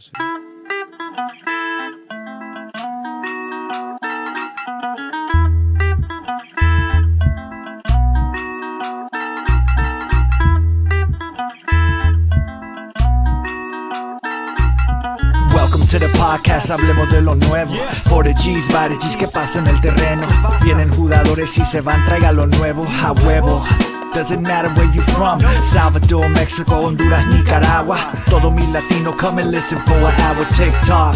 Sí. Welcome to the podcast, hablemos de lo nuevo. For the G's, by the G's, que pasa en el terreno. Vienen jugadores y se van, traiga lo nuevo, a huevo. Doesn't matter where you from, Salvador, Mexico, Honduras, Nicaragua. Todo mi latino, come and listen for an hour. TikTok,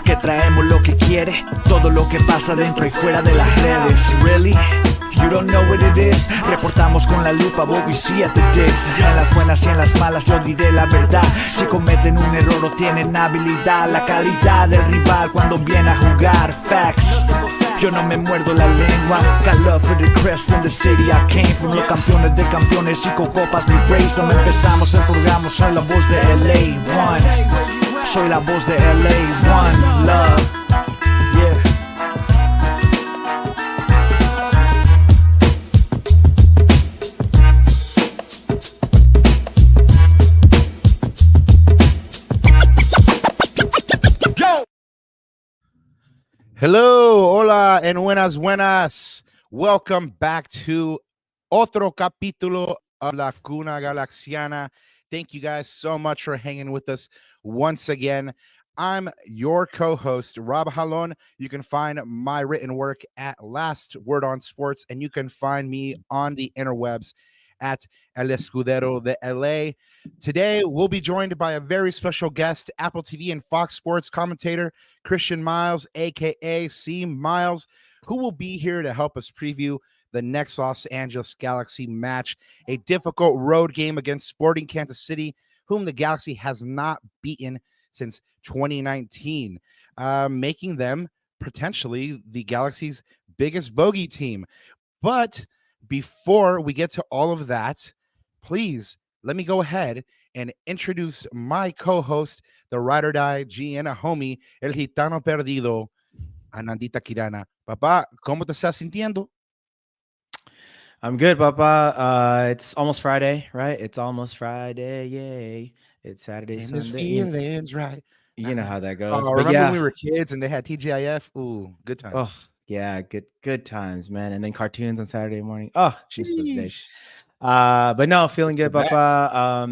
que traemos lo que quiere. Todo lo que pasa dentro y fuera de las redes. Really? You don't know what it is. Reportamos con la lupa, Bogey, see at the digs. En las buenas y en las malas yo diré la verdad. Si cometen un error o tienen habilidad, la calidad del rival cuando viene a jugar. Facts. Yo no me muerdo la lengua. Got love for the crest in the city I came from. Los campeones de campeones y con copas mi race. No empezamos el programa, soy la voz de LA One. Soy la voz de LA One. Love. Yeah. Hello, hola, and buenas. Welcome back to otro capítulo of La Cuna Galaxiana. Thank you guys so much for hanging with us once again. I'm your co-host, Rob Jalon. You can find my written work at Last Word on Sports, and you can find me on the interwebs at El Escudero de LA. Today, we'll be joined by a very special guest, Apple TV and Fox Sports commentator, Christian Miles, a.k.a. C. Miles, who will be here to help us preview the next Los Angeles Galaxy match, a difficult road game against Sporting Kansas City, whom the Galaxy has not beaten since 2019, making them potentially the Galaxy's biggest bogey team. But before we get to all of that, please let me go ahead and introduce my co-host, the ride or die GN homie, el gitano perdido, Anandita Kirana. Papá, ¿cómo te estás sintiendo? I'm good, Papa. It's almost Friday, right? It's almost Friday. Yay. It's Saturday, And there's Sunday. feelings, right? You know how that goes. Oh, But remember yeah. when we were kids and they had TGIF? Ooh, good times. Oh, yeah, good times, man. And then cartoons on Saturday morning. Oh, miss those days. But no, feeling good, Papa.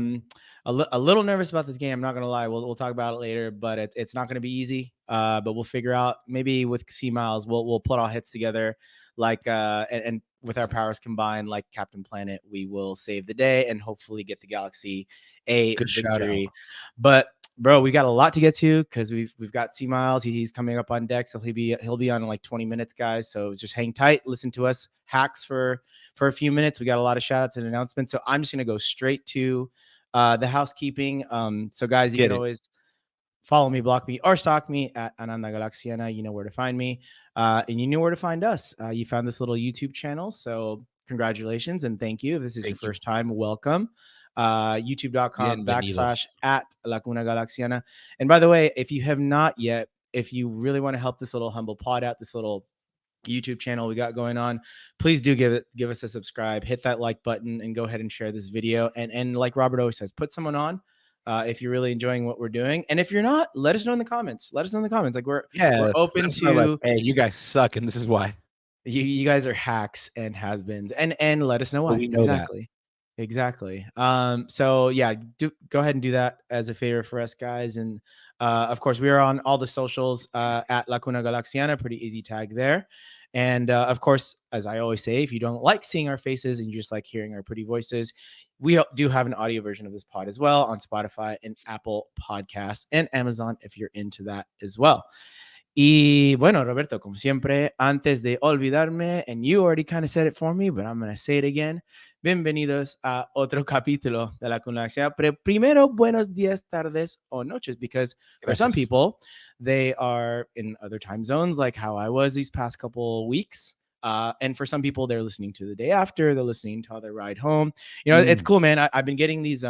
A little nervous about this game. I'm not gonna lie. We'll talk about it later, but it's not gonna be easy. But we'll figure out, maybe with C Miles, we'll put our hits together, like and with our powers combined, like Captain Planet, we will save the day and hopefully get the Galaxy a Good victory. But bro, we got a lot to get to because we've got C Miles. He's coming up on deck, so he'll be on in like 20 minutes, guys. So just hang tight, listen to us hacks for a few minutes. We got a lot of shout outs and announcements. So I'm just gonna go straight to the housekeeping. So guys, you can always follow me, block me, or stalk me at Ananda Galaxiana. You know where to find me. And you know where to find us. You found this little YouTube channel. So congratulations and thank you. If this is your first time, welcome. YouTube.com/@Lacuna Galaxiana. And by the way, if you have not yet, if you really want to help this little humble pod out, this little YouTube channel we got going on, please do give us a subscribe, hit that like button, and go ahead and share this video. And like Robert always says, put someone on if you're really enjoying what we're doing. And if you're not, let us know in the comments. Like we're open to like, hey, you guys suck, and this is why. You guys are hacks and has-beens, and let us know why. Well, we know Exactly. So yeah, go ahead and do that as a favor for us, guys. And of course, we are on all the socials at Lacuna Galaxiana. Pretty easy tag there. And of course, as I always say, if you don't like seeing our faces and you just like hearing our pretty voices, we do have an audio version of this pod as well on Spotify and Apple Podcasts and Amazon if you're into that as well. Y bueno, Roberto, como siempre, antes de olvidarme, and you already kind of said it for me, but I'm going to say it again. Bienvenidos a otro capítulo de La Cuna Galaxiana. Pero primero, buenos días, tardes, o noches, because for some people, they are in other time zones, like how I was these past couple weeks. And for some people, they're listening to the day after, they're listening to their ride home. You know, it's cool, man. I've been getting these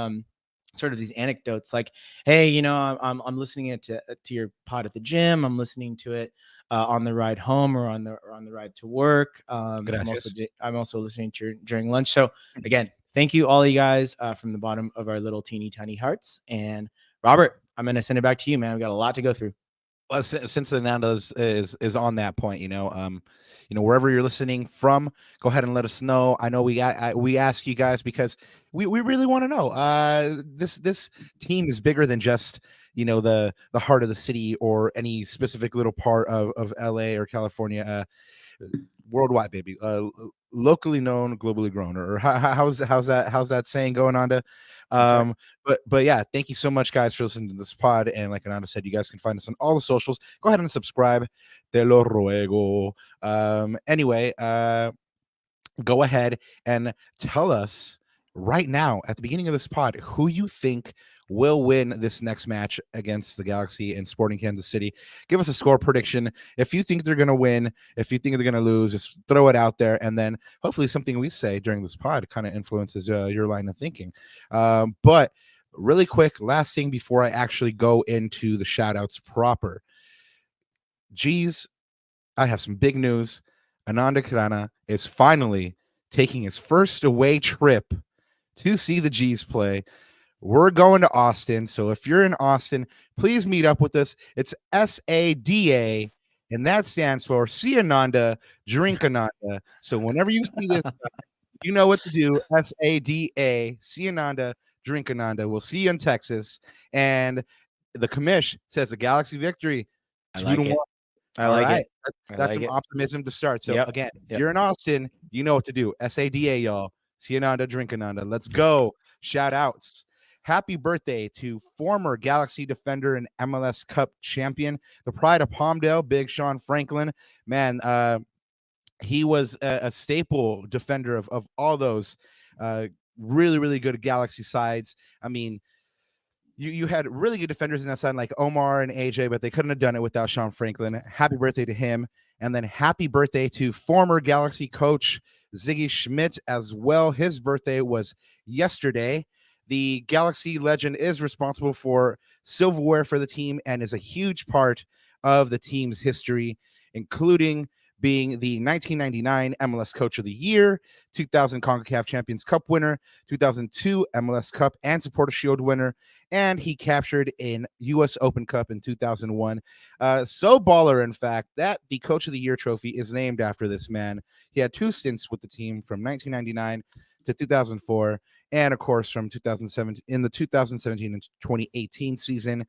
sort of these anecdotes, like, hey, you know, I'm listening to your pod at the gym. I'm listening to it on the ride home or on the ride to work. I'm also listening to during lunch. So again, thank you all you guys from the bottom of our little teeny tiny hearts. And Robert, I'm going to send it back to you, man. We've got a lot to go through. Well, since Ananda is on that point, wherever you're listening from, go ahead and let us know. I know we ask you guys because we really want to know. This team is bigger than just the heart of the city or any specific little part of LA or California. Worldwide, baby. Locally known, globally grown, or how's that saying going on to? Right. But yeah, thank you so much, guys, for listening to this pod. And like Ananda said, you guys can find us on all the socials. Go ahead and subscribe. Te lo ruego. Anyway, go ahead and tell us right now at the beginning of this pod who you think will win this next match against the Galaxy and Sporting Kansas City. Give us a score prediction. If you think they're going to win, if you think they're going to lose, just throw it out there. And then hopefully something we say during this pod kind of influences your line of thinking. But really quick, last thing before I actually go into the shout outs proper. Geez, I have some big news. Ananda Kirana is finally taking his first away trip to see the G's play. We're going to Austin. So if you're in Austin, please meet up with us. It's SADA, and that stands for See Ananda, Drink Ananda. So whenever you see this, you know what to do. SADA, See Ananda, Drink Ananda. We'll see you in Texas. And the commish says a Galaxy victory. I like it. I like it. That's some optimism to start. So again, if you're in Austin, you know what to do. SADA, y'all. See Ananda, Drink Ananda. Let's go. Shout outs. Happy birthday to former Galaxy defender and MLS Cup champion, the pride of Palmdale, Big Sean Franklin. Man, he was a staple defender of all those really, really good Galaxy sides. I mean, you had really good defenders in that side like Omar and AJ, but they couldn't have done it without Sean Franklin. Happy birthday to him. And then happy birthday to former Galaxy coach Ziggy Schmidt as well. His birthday was yesterday. The Galaxy legend is responsible for silverware for the team and is a huge part of the team's history, including being the 1999 MLS Coach of the Year, 2000 CONCACAF Champions Cup winner, 2002 MLS Cup and Supporter Shield winner, and he captured an U.S. Open Cup in 2001. So baller, in fact, that the Coach of the Year trophy is named after this man. He had 2 stints with the team from 1999 to 2004, and of course from 2007 in the 2017 and 2018 season,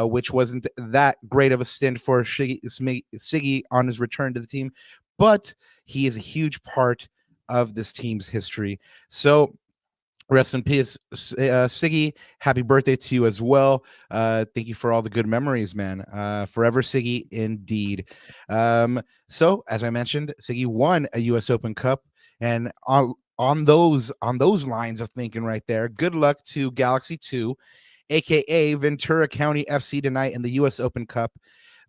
which wasn't that great of a stint for Siggy on his return to the team, but he is a huge part of this team's history. So rest in peace, Siggy. Happy birthday to you as well. Thank you for all the good memories, man. Forever Siggy, indeed. So as I mentioned, Siggy won a U.S. Open Cup, and on those lines of thinking right there, good luck to Galaxy 2, aka Ventura County FC, tonight in the U.S. Open Cup.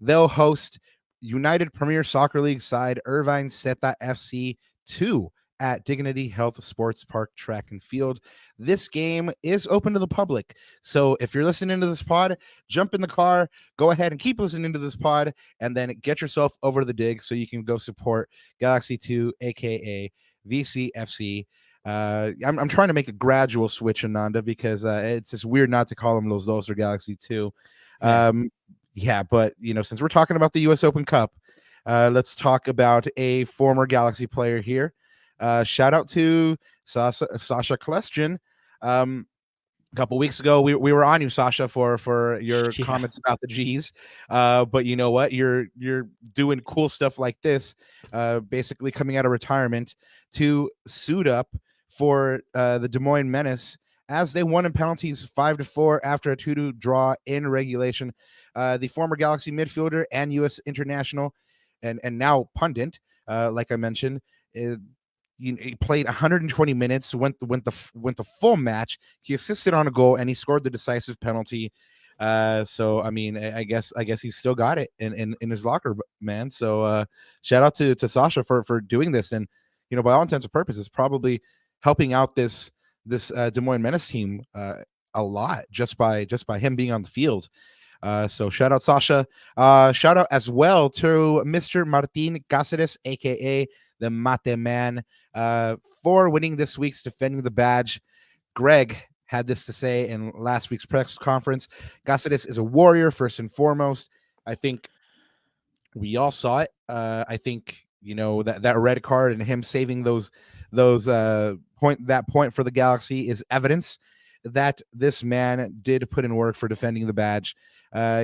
They'll host United Premier Soccer League side Irvine Zeta FC 2 at Dignity Health Sports Park Track and Field. This game is open to the public. So if you're listening to this pod, jump in the car, go ahead and keep listening to this pod, and then get yourself over to the dig so you can go support Galaxy 2, aka VCFC. I'm trying to make a gradual switch, Ananda, because it's just weird not to call them Los Dos or Galaxy 2. Yeah, but since we're talking about the U.S. Open Cup, let's talk about a former Galaxy player here. Shout out to Sasha Klestrin. A couple weeks ago, we were on you, Sasha, for your comments about the G's. But you know what? You're doing cool stuff like this, basically coming out of retirement to suit up for the Des Moines Menace as they won in penalties 5-4 after a 2-2 draw in regulation. The former Galaxy midfielder and U.S. international and now pundit, like I mentioned, he played 120 minutes, went the full match. He assisted on a goal and he scored the decisive penalty. So I mean, I guess he's still got it in his locker, man. So shout out to Sasha for doing this, and by all intents and purposes, probably helping out this Des Moines Menace team a lot just by him being on the field. So shout out Sasha. Shout out as well to Mr. Martin Cáceres, aka the Mate Man, for winning this week's Defending the Badge. Greg, had this to say in last week's press conference. Cáceres is a warrior first and foremost. I think we all saw it. I think that red card and him saving those point for the Galaxy is evidence that this man did put in work for defending the badge.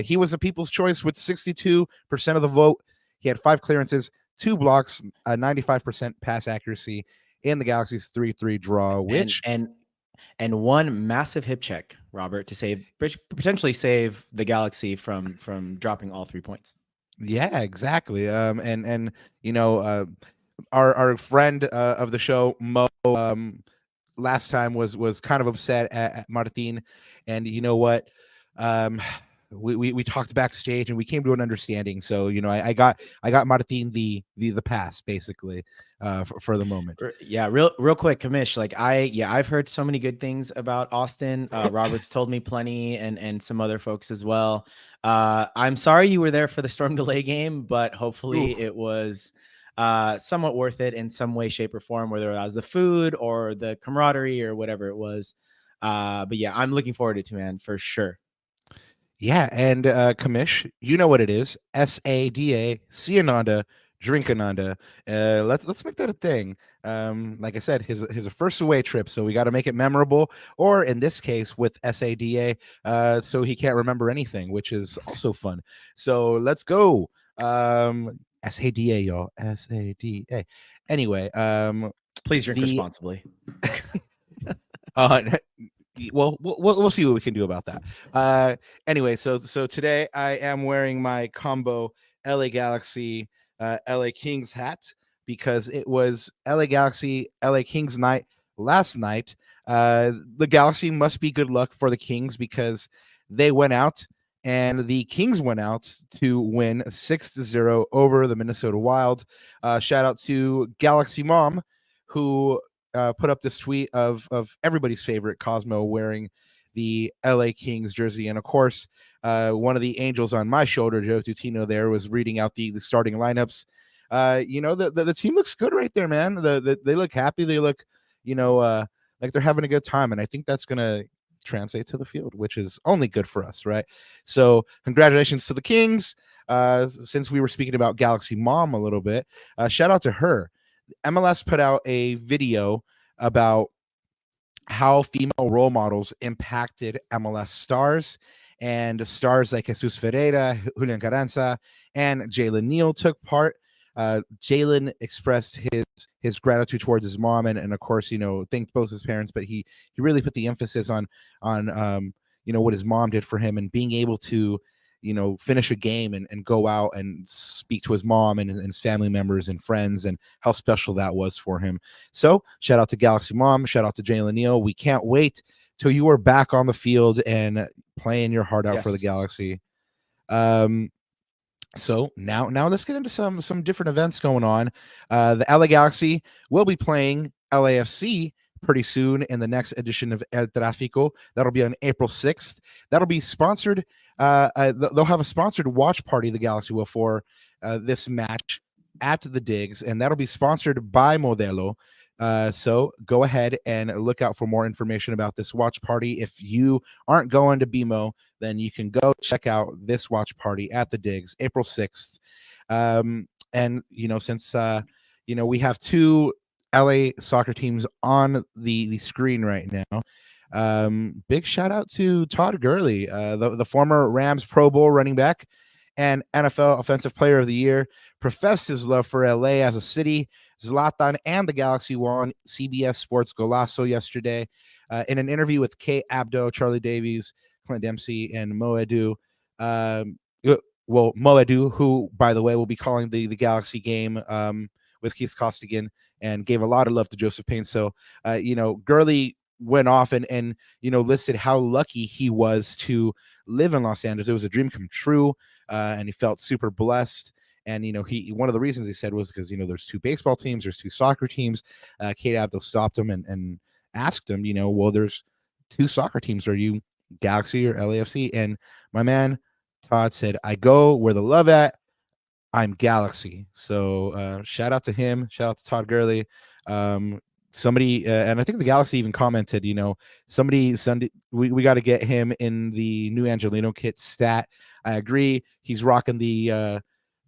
He was a people's choice with 62% of the vote. He had 5 clearances, 2 blocks, 95% pass accuracy in the Galaxy's 3-3 draw, which and one massive hip check, Robert, to potentially save the Galaxy from dropping all 3 points. Yeah, exactly. And our friend of the show, Mo, last time was kind of upset at Martin, and you know what? We talked backstage and we came to an understanding. So I got Martin the pass basically for the moment. Yeah, real quick, Kamish. Like I've heard so many good things about Austin. Robert's told me plenty, and some other folks as well. I'm sorry you were there for the storm delay game, but hopefully it was somewhat worth it in some way, shape, or form, whether it was the food or the camaraderie or whatever it was. But yeah, I'm looking forward to it too, man, for sure. Yeah, and Kamish, you know what it is. SADA, see Ananda, drink Ananda. Let's make that a thing. Like I said, his a first away trip, so we got to make it memorable. Or in this case, with SADA, so he can't remember anything, which is also fun. So let's go. SADA, y'all. SADA. Anyway, please drink responsibly. Well, we'll see what we can do about that. Anyway, so today I am wearing my combo LA Galaxy LA Kings hat because it was LA Galaxy LA Kings night last night. The Galaxy must be good luck for the Kings because they went out and the Kings went out to win 6-0 over the Minnesota Wild. Shout out to Galaxy Mom, who put up this tweet of everybody's favorite Cosmo wearing the LA Kings jersey. And of course, one of the angels on my shoulder, Joe Tutino, there was reading out the starting lineups. The team looks good right there, man. They look happy. They look, like they're having a good time. And I think that's going to translate to the field, which is only good for us, right? So congratulations to the Kings. Since we were speaking about Galaxy Mom a little bit, shout out to her. MLS put out a video about how female role models impacted MLS stars, and stars like Jesus Ferreira, Julian Carranza, and Jalen Neal took part. Jalen expressed his gratitude towards his mom, and of course, thanked both his parents, but he really put the emphasis on what his mom did for him, and being able to finish a game and go out and speak to his mom and his family members and friends, and how special that was for him. So shout out to Galaxy Mom, shout out to Jalen Neal. We can't wait till you are back on the field and playing your heart out for the Galaxy. So now let's get into some different events going on. The LA Galaxy will be playing LAFC pretty soon in the next edition of El Tráfico. That'll be on April 6th. That'll be sponsored. They'll have a sponsored watch party, the Galaxy will, for this match at the Digs, and that'll be sponsored by Modelo. So go ahead and look out for more information about this watch party. If you aren't going to BMO, then you can go check out this watch party at the Digs, April 6th. And since we have 2 LA soccer teams on the screen right now, big shout out to Todd Gurley, the former Rams Pro Bowl running back and NFL Offensive Player of the Year, professed his love for LA as a city. Zlatan and the Galaxy were on CBS Sports Golazo yesterday in an interview with Kate Abdo, Charlie Davies, Clint Dempsey, and Mo Edu. Mo Edu, who, by the way, will be calling the Galaxy game with Keith Costigan, and gave a lot of love to Joseph Payne. So, Gurley went off and listed how lucky he was to live in Los Angeles. It was a dream come true, and he felt super blessed. And one of the reasons he said was because there's 2 baseball teams, there's 2 soccer teams. Kate Abdo stopped him and asked him, well, there's 2 soccer teams. Are you Galaxy or LAFC? And my man Todd said, I go where the love at. I'm Galaxy. So shout out to him. Shout out to Todd Gurley. somebody, and I think the Galaxy even commented, somebody Sunday, we got to get him in the new Angelino kit stat. I agree. He's rocking the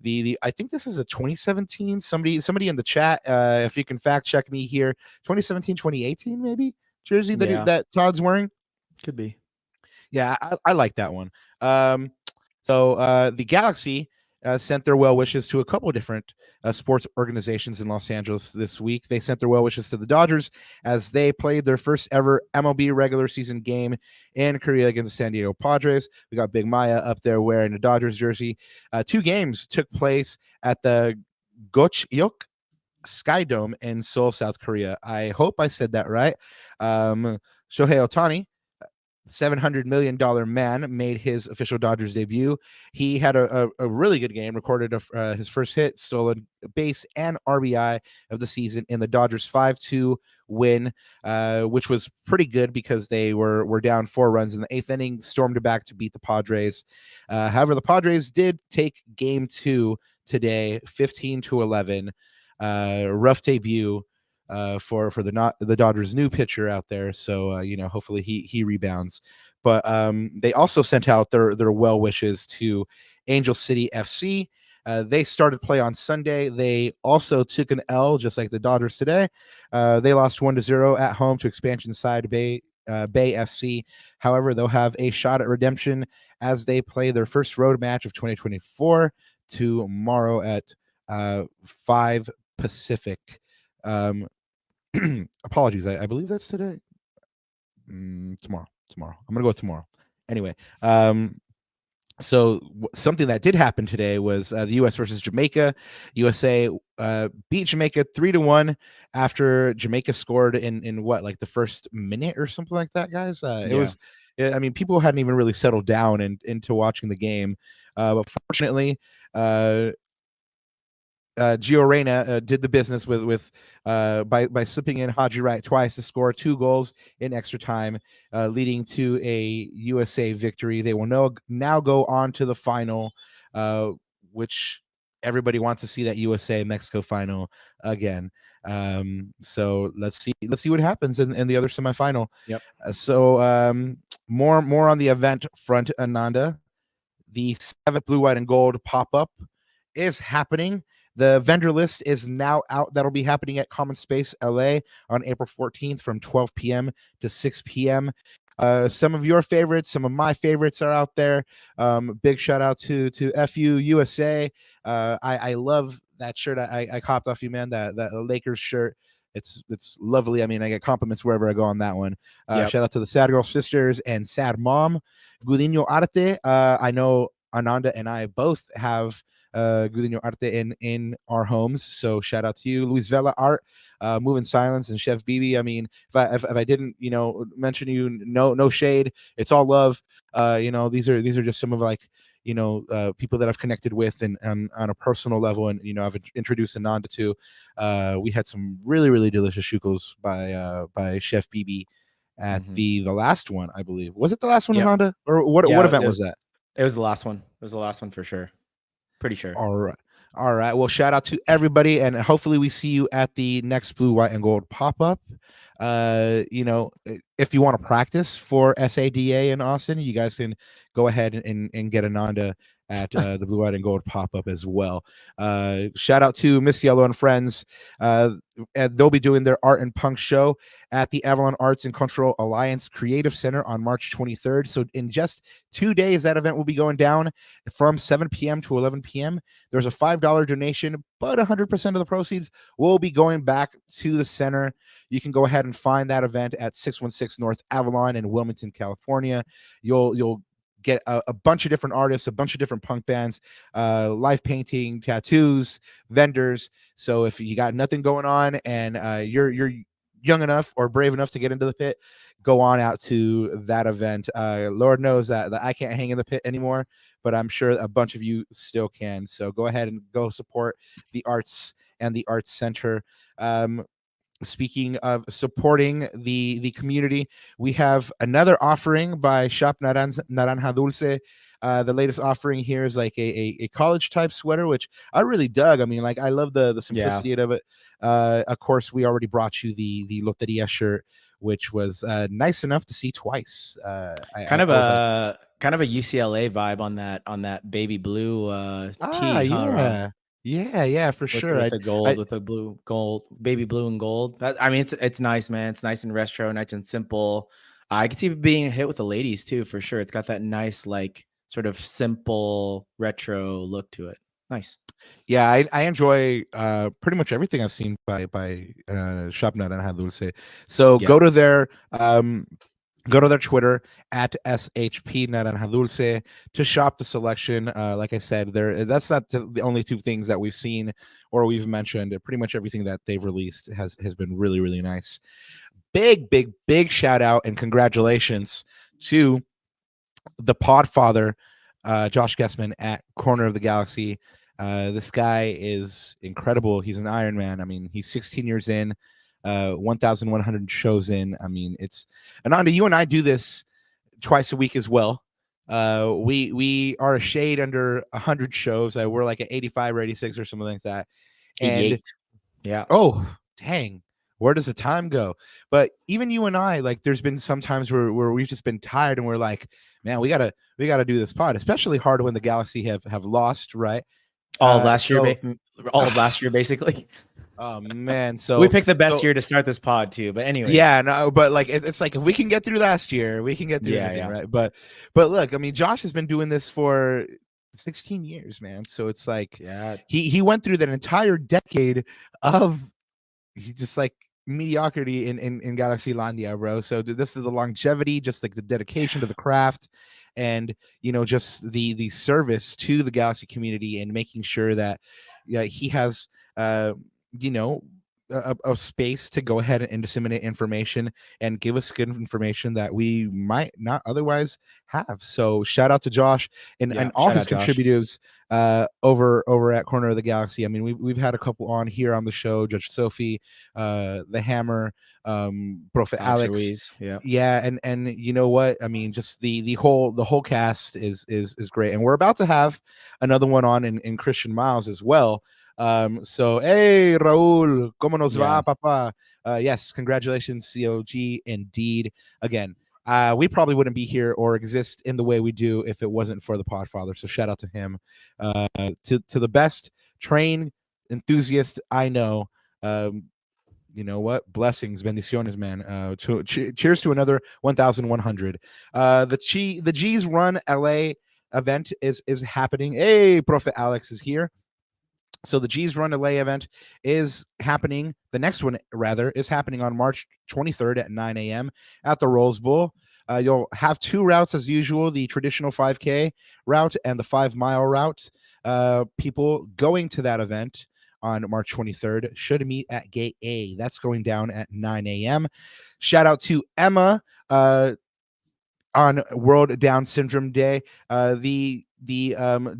I think this is a 2017. Somebody in the chat, if you can fact check me here, 2017, 2018 maybe jersey that Todd's wearing. Could be. Yeah, I like that one. So the Galaxy sent their well wishes to a couple of different sports organizations in Los Angeles this week. They sent their well wishes to the Dodgers as they played their first ever MLB regular season game in Korea against the San Diego Padres. We got Big Maya up there wearing a Dodgers jersey. 2 games took place at the Gocheok Sky Dome in Seoul, South Korea. I hope I said that right. Shohei Ohtani, $700 million man, made his official Dodgers debut. He had a really good game, recorded his first hit, stolen base, and RBI of the season in the Dodgers 5-2 win, which was pretty good because they were down 4 runs in the 8th inning, stormed it back to beat the Padres. However, the Padres did take game 2 today, 15-11. Rough debut for the Dodgers' new pitcher out there. So hopefully he rebounds. But they also sent out their well wishes to Angel City FC. They started play on Sunday. They also took an L, just like the Dodgers today. They lost 1-0 at home to expansion side Bay FC. However, they'll have a shot at redemption as they play their first road match of 2024 tomorrow at 5 Pacific. Apologies. I believe that's today. Tomorrow. I'm gonna go with tomorrow. Anyway, so something that did happen today was the U.S. versus Jamaica. USA beat Jamaica 3-1 after Jamaica scored in what, like the first minute or something like that, guys. It was. I mean, people hadn't even really settled down into watching the game, but fortunately, Gio Reyna did the business by slipping in Haji Wright twice to score 2 goals in extra time, leading to a USA victory. They will now go on to the final, which everybody wants to see that USA Mexico final again. So let's see what happens in the other semifinal. Yep. More on the event front, Ananda. The 7th Blue, White, and Gold pop-up is happening. The vendor list is now out. That'll be happening at Common Space LA on April 14th from 12 p.m. to 6 p.m. Some of your favorites, some of my favorites are out there. Big shout out to FU USA. I love that shirt. I copped off you, man. That Lakers shirt. It's lovely. I mean, I get compliments wherever I go on that one. Shout out to the Sad Girl Sisters and Sad Mom. Gudinho Arte. I know Ananda and I both have Gudinho Arte in our homes, so shout out to you. Luis Vela Art, Moving Silence, and Chef Bibi. I mean, if I didn't mention you, no shade, it's all love. These are just some of people that I've connected with and on a personal level, and I've introduced Ananda to. We had some really delicious shukos by Chef Bibi at the last one, I believe. Was it the last one, Ananda, or what event was that? It was the last one. It was the last one for sure. Pretty sure. All right. Well, shout out to everybody, and hopefully we see you at the next Blue, White, and Gold pop-up. If you want to practice for SADA in Austin, you guys can go ahead and get Ananda at the Blue, White, and Gold pop-up as well. Shout out to Miss Yellow and Friends. And they'll be doing their art and punk show at the Avalon Arts and Cultural Alliance Creative Center on March 23rd. So in just 2 days, that event will be going down from 7 p.m. to 11 p.m. There's a $5 donation, but 100% of the proceeds will be going back to the center. You can go ahead and find that event at 616 North Avalon in Wilmington, California. You'll get a bunch of different artists, a bunch of different punk bands, live painting, tattoos, vendors. So if you got nothing going on and you're young enough or brave enough to get into the pit, go on out to that event. Lord knows that I can't hang in the pit anymore, but I'm sure a bunch of you still can. So go ahead and go support the arts and the Arts Center. speaking of supporting the community, we have another offering by Shop Naranja Dulce. The latest offering here is like a college type sweater, which I really dug. I mean, like, I love the simplicity of it. Of course, we already brought you the Loteria shirt, which was nice enough to see twice. Kind of a UCLA vibe on that baby blue tee, huh, Rob? Yeah, for sure. With the gold, with the blue, gold, baby blue and gold. That, I mean, it's nice, man. It's nice and retro, nice and simple. I could see it being a hit with the ladies too, for sure. It's got that nice, like, sort of simple retro look to it. Nice. Yeah, I enjoy pretty much everything I've seen by Shop Naranja Dulce. So Yeah. go to their Twitter at SHP Naranja Dulce to shop the selection. Like I said, that's not the only two things that we've seen or we've mentioned. Pretty much everything that they've released has been really, really nice. Big shout out and congratulations to the Podfather, Josh Guessman at Corner of the Galaxy. This guy is incredible. He's an Iron Man. I mean, he's 16 years in, 1,100 shows in. I mean, it's Ananda. You and I do this twice a week as well. We are a shade under 100 shows. We're like at 85 or 86 or something like that. 88. And yeah. Oh, dang. Where does the time go? But even you and I, like, there's been some times where we've just been tired and we're like, man, we gotta do this pod, especially hard when the Galaxy have lost, right? All of last year, basically. Oh man, so we picked the best year to start this pod too. But anyway, yeah, no, but like it's like if we can get through last year, we can get through anything, right? But look, I mean, Josh has been doing this for 16 years, man. So it's like, he went through that entire decade of just like mediocrity in Galaxy Landia, bro. So this is the longevity, just like the dedication to the craft, and just the service to the Galaxy community, and making sure that he has a space to go ahead and disseminate information and give us good information that we might not otherwise have. So shout out to Josh and all his contributors over at Corner of the Galaxy. I mean, we've had a couple on here on the show: Judge Sophie, the Hammer, Prophet Alex. Ruiz, and you know what? I mean, just the whole cast is great, and we're about to have another one on in Christian Miles as well. So hey, Raul, ¿cómo nos va, papa? Yes, congratulations, COG, indeed. Again, we probably wouldn't be here or exist in the way we do if it wasn't for the Podfather. So shout out to him, to the best train enthusiast I know. You know what? Blessings, bendiciones, man. Cheers to another 1,100. The G's Run LA event is happening. Hey, Prophet Alex is here. So the G's Run LA event is happening. The next one, rather, is happening on March 23rd at 9 a.m. at the Rose Bowl. You'll have two routes as usual, the traditional 5K route and the 5-mile route. People going to that event on March 23rd should meet at Gate A. That's going down at 9 a.m. Shout out to Emma on World Down Syndrome Day. The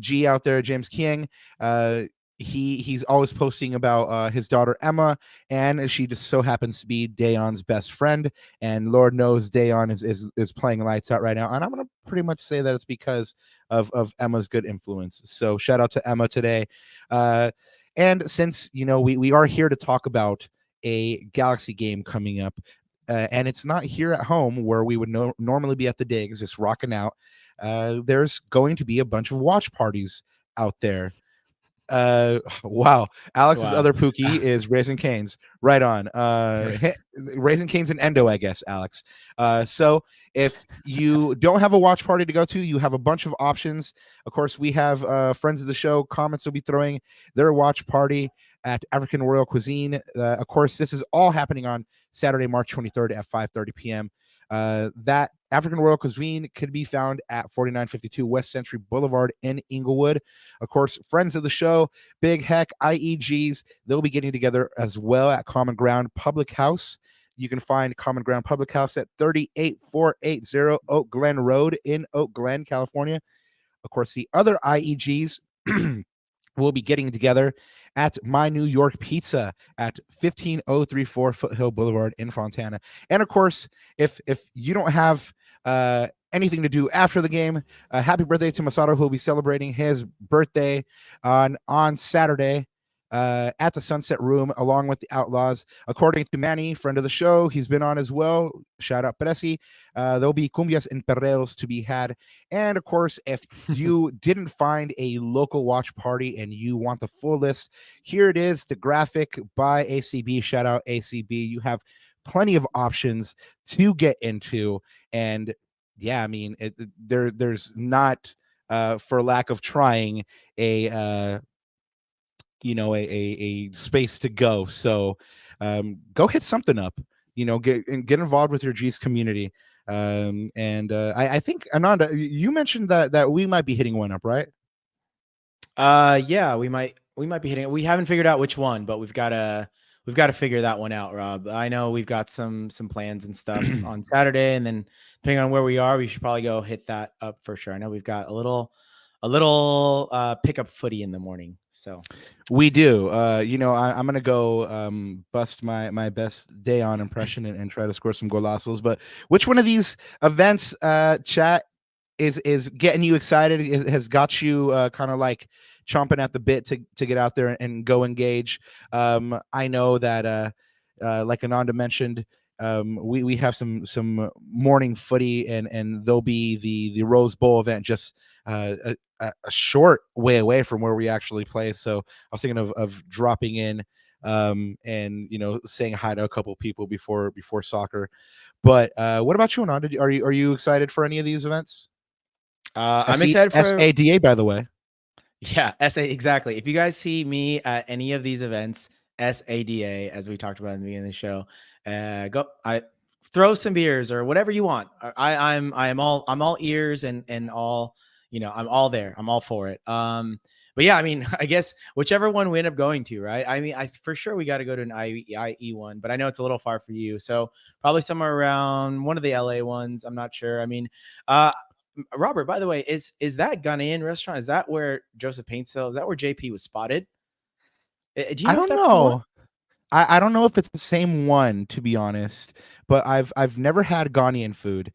G out there, James King, he's always posting about his daughter Emma, and she just so happens to be Dayon's best friend, and Lord knows Dayon is playing lights out right now, and I'm gonna pretty much say that it's because of Emma's good influence. So shout out to Emma today. And since we are here to talk about a Galaxy game coming up, and it's not here at home where we would normally be at the digs just rocking out, there's going to be a bunch of watch parties out there. Wow, Alex's other Pookie is Raising Cane's. Right on. Raising Cane's and Endo, I guess, Alex. So if you don't have a watch party to go to, you have a bunch of options. Of course, we have friends of the show, Comments will be throwing their watch party at African Royal Cuisine. Of course, this is all happening on Saturday, March 23rd at 5:30 p.m. That African Royal Cuisine could be found at 4952 West Century Boulevard in Inglewood. Of course, friends of the show, Big Heck, IEGs, they'll be getting together as well at Common Ground Public House. You can find Common Ground Public House at 38480 Oak Glen Road in Oak Glen, California. Of course, the other IEGs we'll be getting together at My New York Pizza at 15034 Foothill Boulevard in Fontana. And of course, if you don't have anything to do after the game, happy birthday to Masato, who will be celebrating his birthday on Saturday at the Sunset Room along with the Outlaws. According to Manny, friend of the show, he's been on as well. Shout out Presi. There'll be cumbias and perreos to be had. And of course, if you didn't find a local watch party and you want the full list, here it is, the graphic by ACB. Shout out ACB. You have plenty of options to get into. And yeah, I mean, there's not, for lack of trying, a space to go. So go hit something up, get involved with your G's community. And I think, Ananda, you mentioned that we might be hitting one up, right? Yeah, we might be hitting it. We haven't figured out which one, but we've got to figure that one out, Rob. I know we've got some plans and stuff on Saturday, and then depending on where we are, we should probably go hit that up for sure. I know we've got a little pickup footy in the morning. So we do. I'm gonna go bust my best day on impression and try to score some golazos. But which one of these events, chat, is getting you excited? Has got you kind of like chomping at the bit to get out there and go engage? I know that like Ananda mentioned, we have some morning footy, and there'll be the Rose Bowl event just a short way away from where we actually play. So I was thinking of dropping in and saying hi to a couple people before soccer. But what about you, Ananda? Are you excited for any of these events? I'm excited for SADA, by the way. Yeah, SA, exactly. If you guys see me at any of these events, SADA, as we talked about in the beginning of the show, I throw some beers or whatever you want. I'm all ears and all, I'm all there. I'm all for it. But yeah, I mean, I guess whichever one we end up going to, right? I mean, for sure we got to go to an IE one, but I know it's a little far for you. So probably somewhere around one of the LA ones. I'm not sure. I mean, Robert, by the way, is that Ghanaian restaurant? Is that where Joseph Paintsell? Is that where JP was spotted? Do you know? I don't know. I don't know if it's the same one, to be honest, but I've never had Ghanaian food.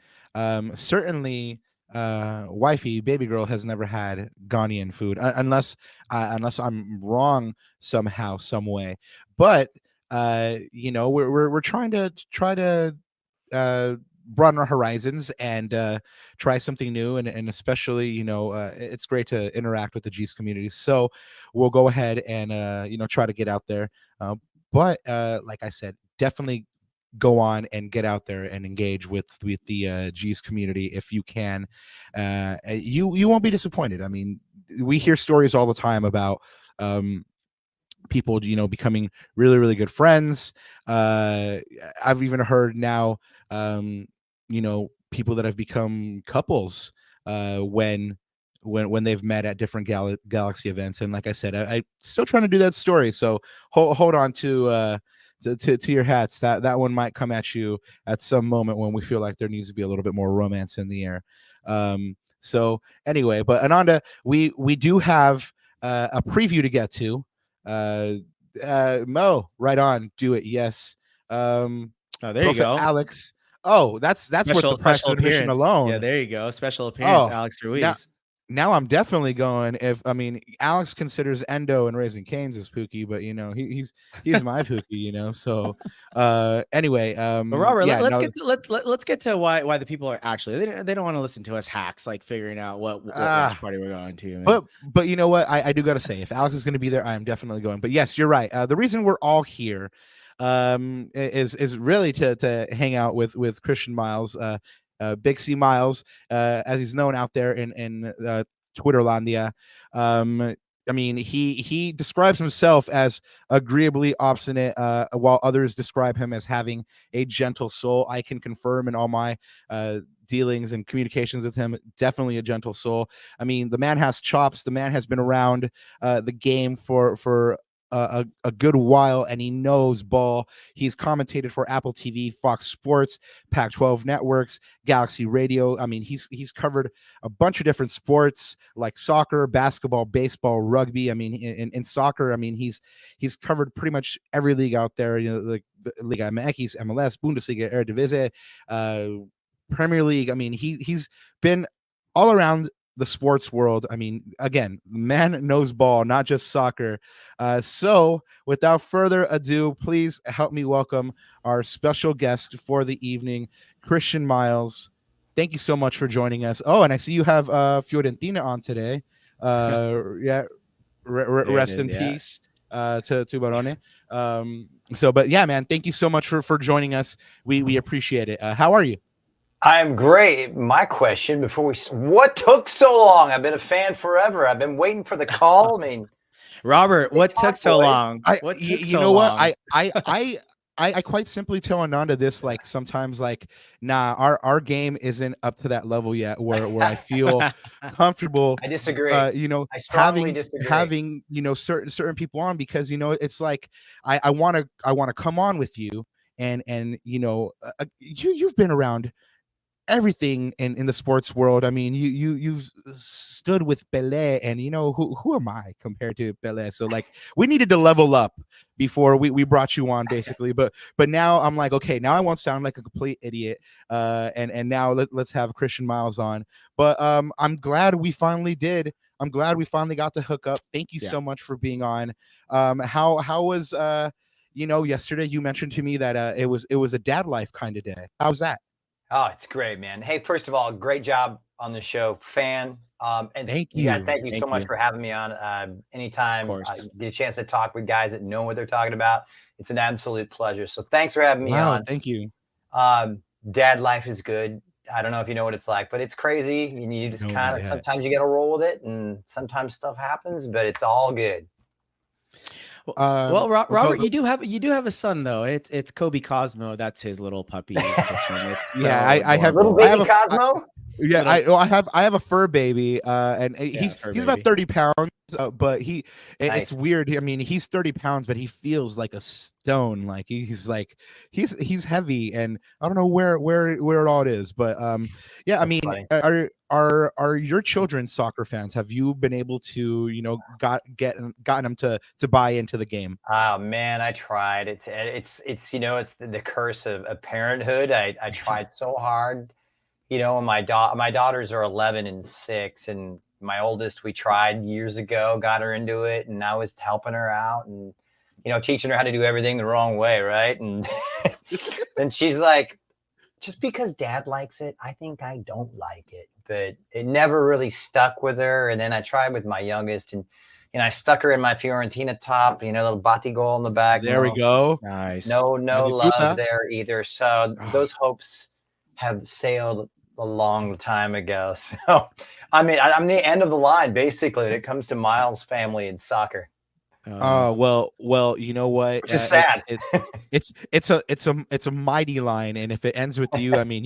Certainly, wifey, baby girl has never had Ghanaian food unless I'm wrong somehow, some way. But we're trying to broaden our horizons and try something new, and especially it's great to interact with the G's community. So we'll go ahead and try to get out there. But like I said, definitely go on and get out there and engage with the G's community if you can. You won't be disappointed. I mean, we hear stories all the time about people becoming really, really good friends. I've even heard now people that have become couples when they've met at different galaxy events. And like I said, I still trying to do that story, so hold on to your hats. That one might come at you at some moment when we feel like there needs to be a little bit more romance in the air. So anyway, but Ananda, we do have a preview to get to. Mo, right on, do it. Yes. Oh, there you go, Alex. Oh, that's what the price of admission alone. Yeah, there you go. Special appearance, Alex Ruiz. Now I'm definitely going. Alex considers Endo and Raising Cane's as Pookie, but he's my Pookie, So anyway, but Robert, let's get to why the people are actually they don't want to listen to us hacks like figuring out what watch party we're going to. Man. But you know what? I do got to say, if Alex is going to be there, I am definitely going. But yes, you're right. The reason we're all here is really to hang out with Christian Miles, Big C Miles, as he's known out there in Twitterlandia. I mean, he describes himself as agreeably obstinate, while others describe him as having a gentle soul. I can confirm in all my dealings and communications with him, definitely a gentle soul. I mean, the man has chops. The man has been around the game for a good while, and he knows ball. He's commentated for Apple TV, Fox Sports, Pac-12 networks, Galaxy Radio. I mean, he's covered a bunch of different sports like soccer, basketball, baseball, rugby. I mean, in soccer, I mean, he's covered pretty much every league out there. You know, like the Liga MX, MLS, Bundesliga, Eredivisie, Premier League. I mean, he's been all around the sports world. I mean, again, man knows ball, not just soccer. So without further ado, please help me welcome our special guest for the evening, Christian Miles. Thank you so much for joining us. Oh, and I see you have Fiorentina on today. Yeah, rest in peace to Barone. But yeah, man, thank you so much for joining us. We appreciate it. How are you? I'm great. My question what took so long? I've been a fan forever. I've been waiting for the call. I mean, Robert, what took so long? I quite simply tell Ananda this, like, sometimes, like, nah, our game isn't up to that level yet where I feel comfortable. I disagree. You know, I strongly disagree. having, you know, certain people on, because, you know, it's like I want to come on with you, and you know, you've been around everything in the sports world. I mean, you've stood with Pelé, and you know, who am I compared to Pelé? So, like, we needed to level up before we brought you on, basically. But now I'm like, okay, now I won't sound like a complete idiot. And now let's have Christian Miles on. But I'm glad we finally did. I'm glad we finally got to hook up. Thank you so much for being on. How was you know, yesterday you mentioned to me that it was a dad life kind of day. How's that? Oh, it's great, man. Hey, first of all, great job on the show, fan. And thank you. Yeah, thank you so much for having me on. Anytime I get a chance to talk with guys that know what they're talking about, it's an absolute pleasure. So thanks for having me on. Thank you. Dad life is good. I don't know if you know what it's like, but it's crazy. You just kind of, sometimes you got to roll with it, and sometimes stuff happens, but it's all good. Well, Robert, you do have a son, though. It's Kobe Cosmo. That's his little puppy. I have little baby Cosmo. I have a fur baby, and he's about 30 pounds, but it's weird. I mean, he's 30 pounds, but he feels like a stone. Like he's heavy, and I don't know where it all is, but yeah. I mean, are your children soccer fans? Have you been able to, you know, gotten them to buy into the game? Oh man, I tried. It's you know, it's the curse of parenthood. I tried so hard. You know, my daughters are 11 and 6, and my oldest, we tried years ago, got her into it, and I was helping her out and, you know, teaching her how to do everything the wrong way, right? And then she's like, just because dad likes it, I think I don't like it. But it never really stuck with her. And then I tried with my youngest, and I stuck her in my Fiorentina top, you know, little batikol in the back. There we go. Nice. No love there either. So those hopes have sailed a long time ago. So I mean, I'm the end of the line basically when it comes to Miles' family in soccer. Well, you know what? Which is sad. It's a mighty line, and if it ends with you, I mean,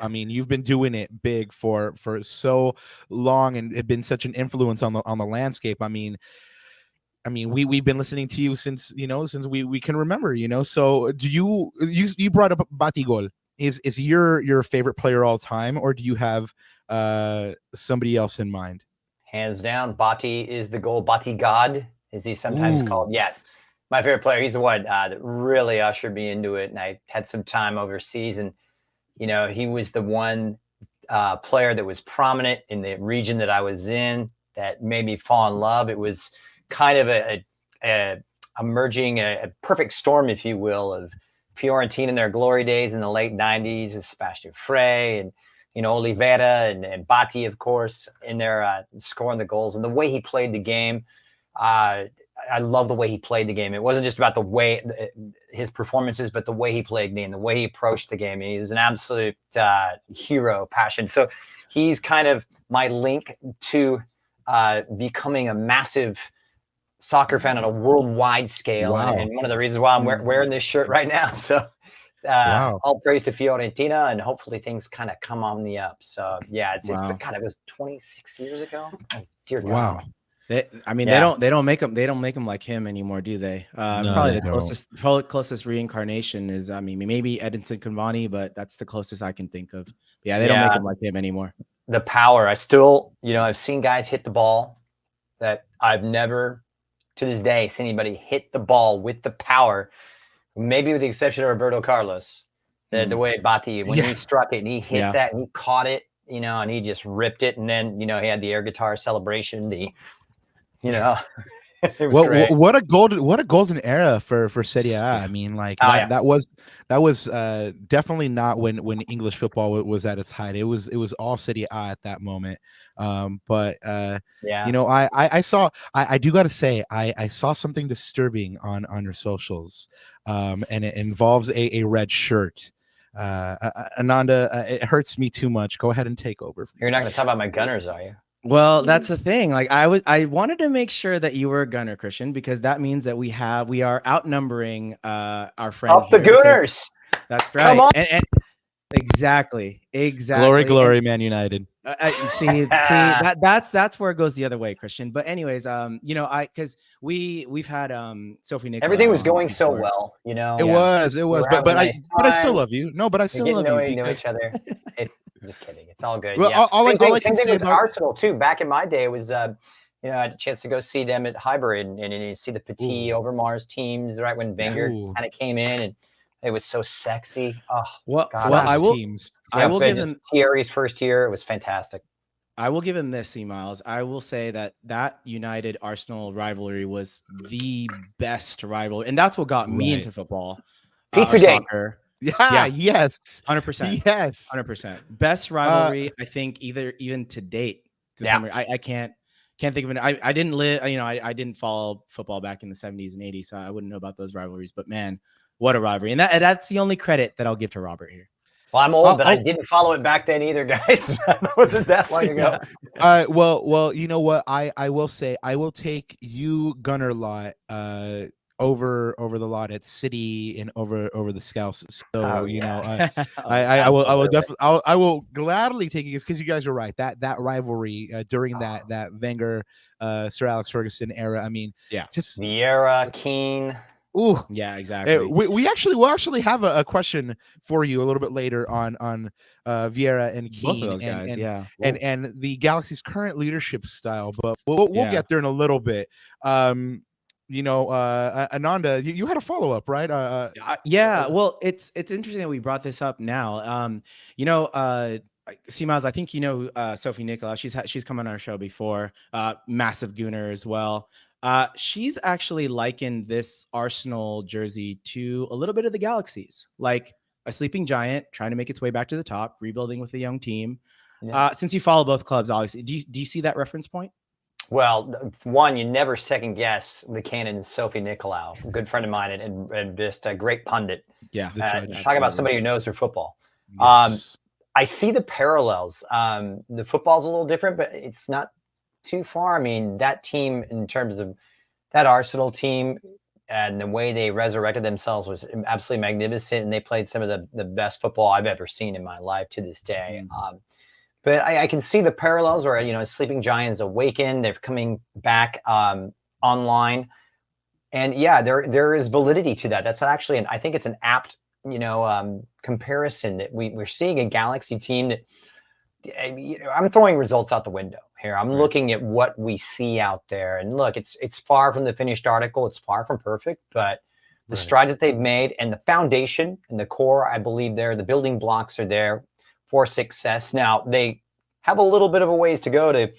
I mean, you've been doing it big for so long, and it been such an influence on the landscape. I mean, we've been listening to you since we can remember, you know. So do you brought up Batigol? Is your favorite player all time, or do you have somebody else in mind? Hands down, Bati is the goal. Bati God, as he's sometimes called. Yes, my favorite player. He's the one that really ushered me into it, and I had some time overseas, and you know, he was the one player that was prominent in the region that I was in that made me fall in love. It was kind of a merging, a perfect storm, if you will, of Fiorentina in their glory days in the late 90s, Sebastian Frey and, you know, Oliveira and Bati, of course, in there scoring the goals. And the way he played the game, I love the way he played the game. It wasn't just about the way his performances, but the way he played the game, the way he approached the game. He's an absolute hero, passion. So he's kind of my link to becoming a massive soccer fan on a worldwide scale. Wow. And one of the reasons why I'm wearing this shirt right now. So all praise to Fiorentina, and hopefully things kind of come on the up. So yeah, it's been, God, it was 26 years ago. Oh, dear God. Wow. I mean, Yeah. they don't make them like him anymore, do they? No, Probably they the closest reincarnation is, I mean, maybe Edinson Cavani, but that's the closest I can think of. But yeah, they don't make him like him anymore. The power, I still, I've seen guys hit the ball that I've never, to this day, seen anybody hit the ball with the power, maybe with the exception of Roberto Carlos. The way Bati, when he struck it and he hit that and he caught it, and he just ripped it. And then, he had the air guitar celebration, it was great. What a golden era for Serie A. I mean, like that was definitely not when English football was at its height. It was all Serie A at that moment. But I saw, I do got to say, I saw something disturbing on your socials, and it involves a red shirt. Ananda, it hurts me too much. Go ahead and take over. You're not going to talk about my Gunners, are you? Well, that's the thing. Like I wanted to make sure that you were a Gunner, Christian, because that means that we are outnumbering our friend. Up the Gunners. That's right. Come on. And exactly. Glory, Man United. See that's where it goes the other way, Christian. But anyways, because we've had Sophie Nicolau. Everything was going so well, It was, but I still love you. No, but I still love you. Know each other. Just kidding. It's all good. Well, yeah. Same thing with Arsenal too. Back in my day, it was I had a chance to go see them at Hybrid and see the Petit over Mars teams right when Wenger kind of came in, and it was so sexy. Oh, well, God, I will give him Thierry's first year. It was fantastic. I will give him this, C. Miles. I will say that United Arsenal rivalry was the best rivalry, and that's what got me into football. Pizza game. Soccer. Yeah. Yes. 100%. Yes. 100%. Best rivalry, I think, even to date. I can't think of it. I didn't live. I didn't follow football back in the 70s and 80s, so I wouldn't know about those rivalries. But man, what a rivalry! And that's the only credit that I'll give to Robert here. Well, I'm old, but I didn't follow it back then either, guys. It wasn't that long ago. Well, you know what? I will say I will take you Gunner lot over the lot at City and over the Scouts. So I will definitely I will gladly take you because you guys are right. That rivalry during that Wenger Sir Alex Ferguson era. I mean, just Vieira, Keane. Ooh, yeah, exactly. We'll actually have a question for you a little bit later on Vieira and Keane, both of those guys, and the Galaxy's current leadership style. But we'll get there in a little bit. Ananda, you had a follow up, right? Well, it's interesting that we brought this up now. C. Miles, I think Sophie Nicolau. She's come on our show before. Massive Gooner as well. She's actually likened this Arsenal jersey to a little bit of the Galaxy's, like a sleeping giant trying to make its way back to the top, rebuilding with a young team. Yeah. Since you follow both clubs, obviously, do you see that reference point? Well, one, you never second guess the canon Sophie Nicolau, a good friend of mine and just a great pundit. Yeah. Talk about somebody who knows her football. Yes. I see the parallels. The football's a little different, but it's not too far. I mean, that team, in terms of that Arsenal team and the way they resurrected themselves, was absolutely magnificent. And they played some of the best football I've ever seen in my life to this day. But I can see the parallels where, sleeping giants awaken. They're coming back online. And yeah, there is validity to that. That's actually, I think it's an apt, comparison that we're seeing a Galaxy team that, I'm throwing results out the window here. I'm looking at what we see out there. And look, it's far from the finished article. It's far from perfect, but the strides that they've made and the foundation and the core, I believe the building blocks are there for success. Now, they have a little bit of a ways to go to,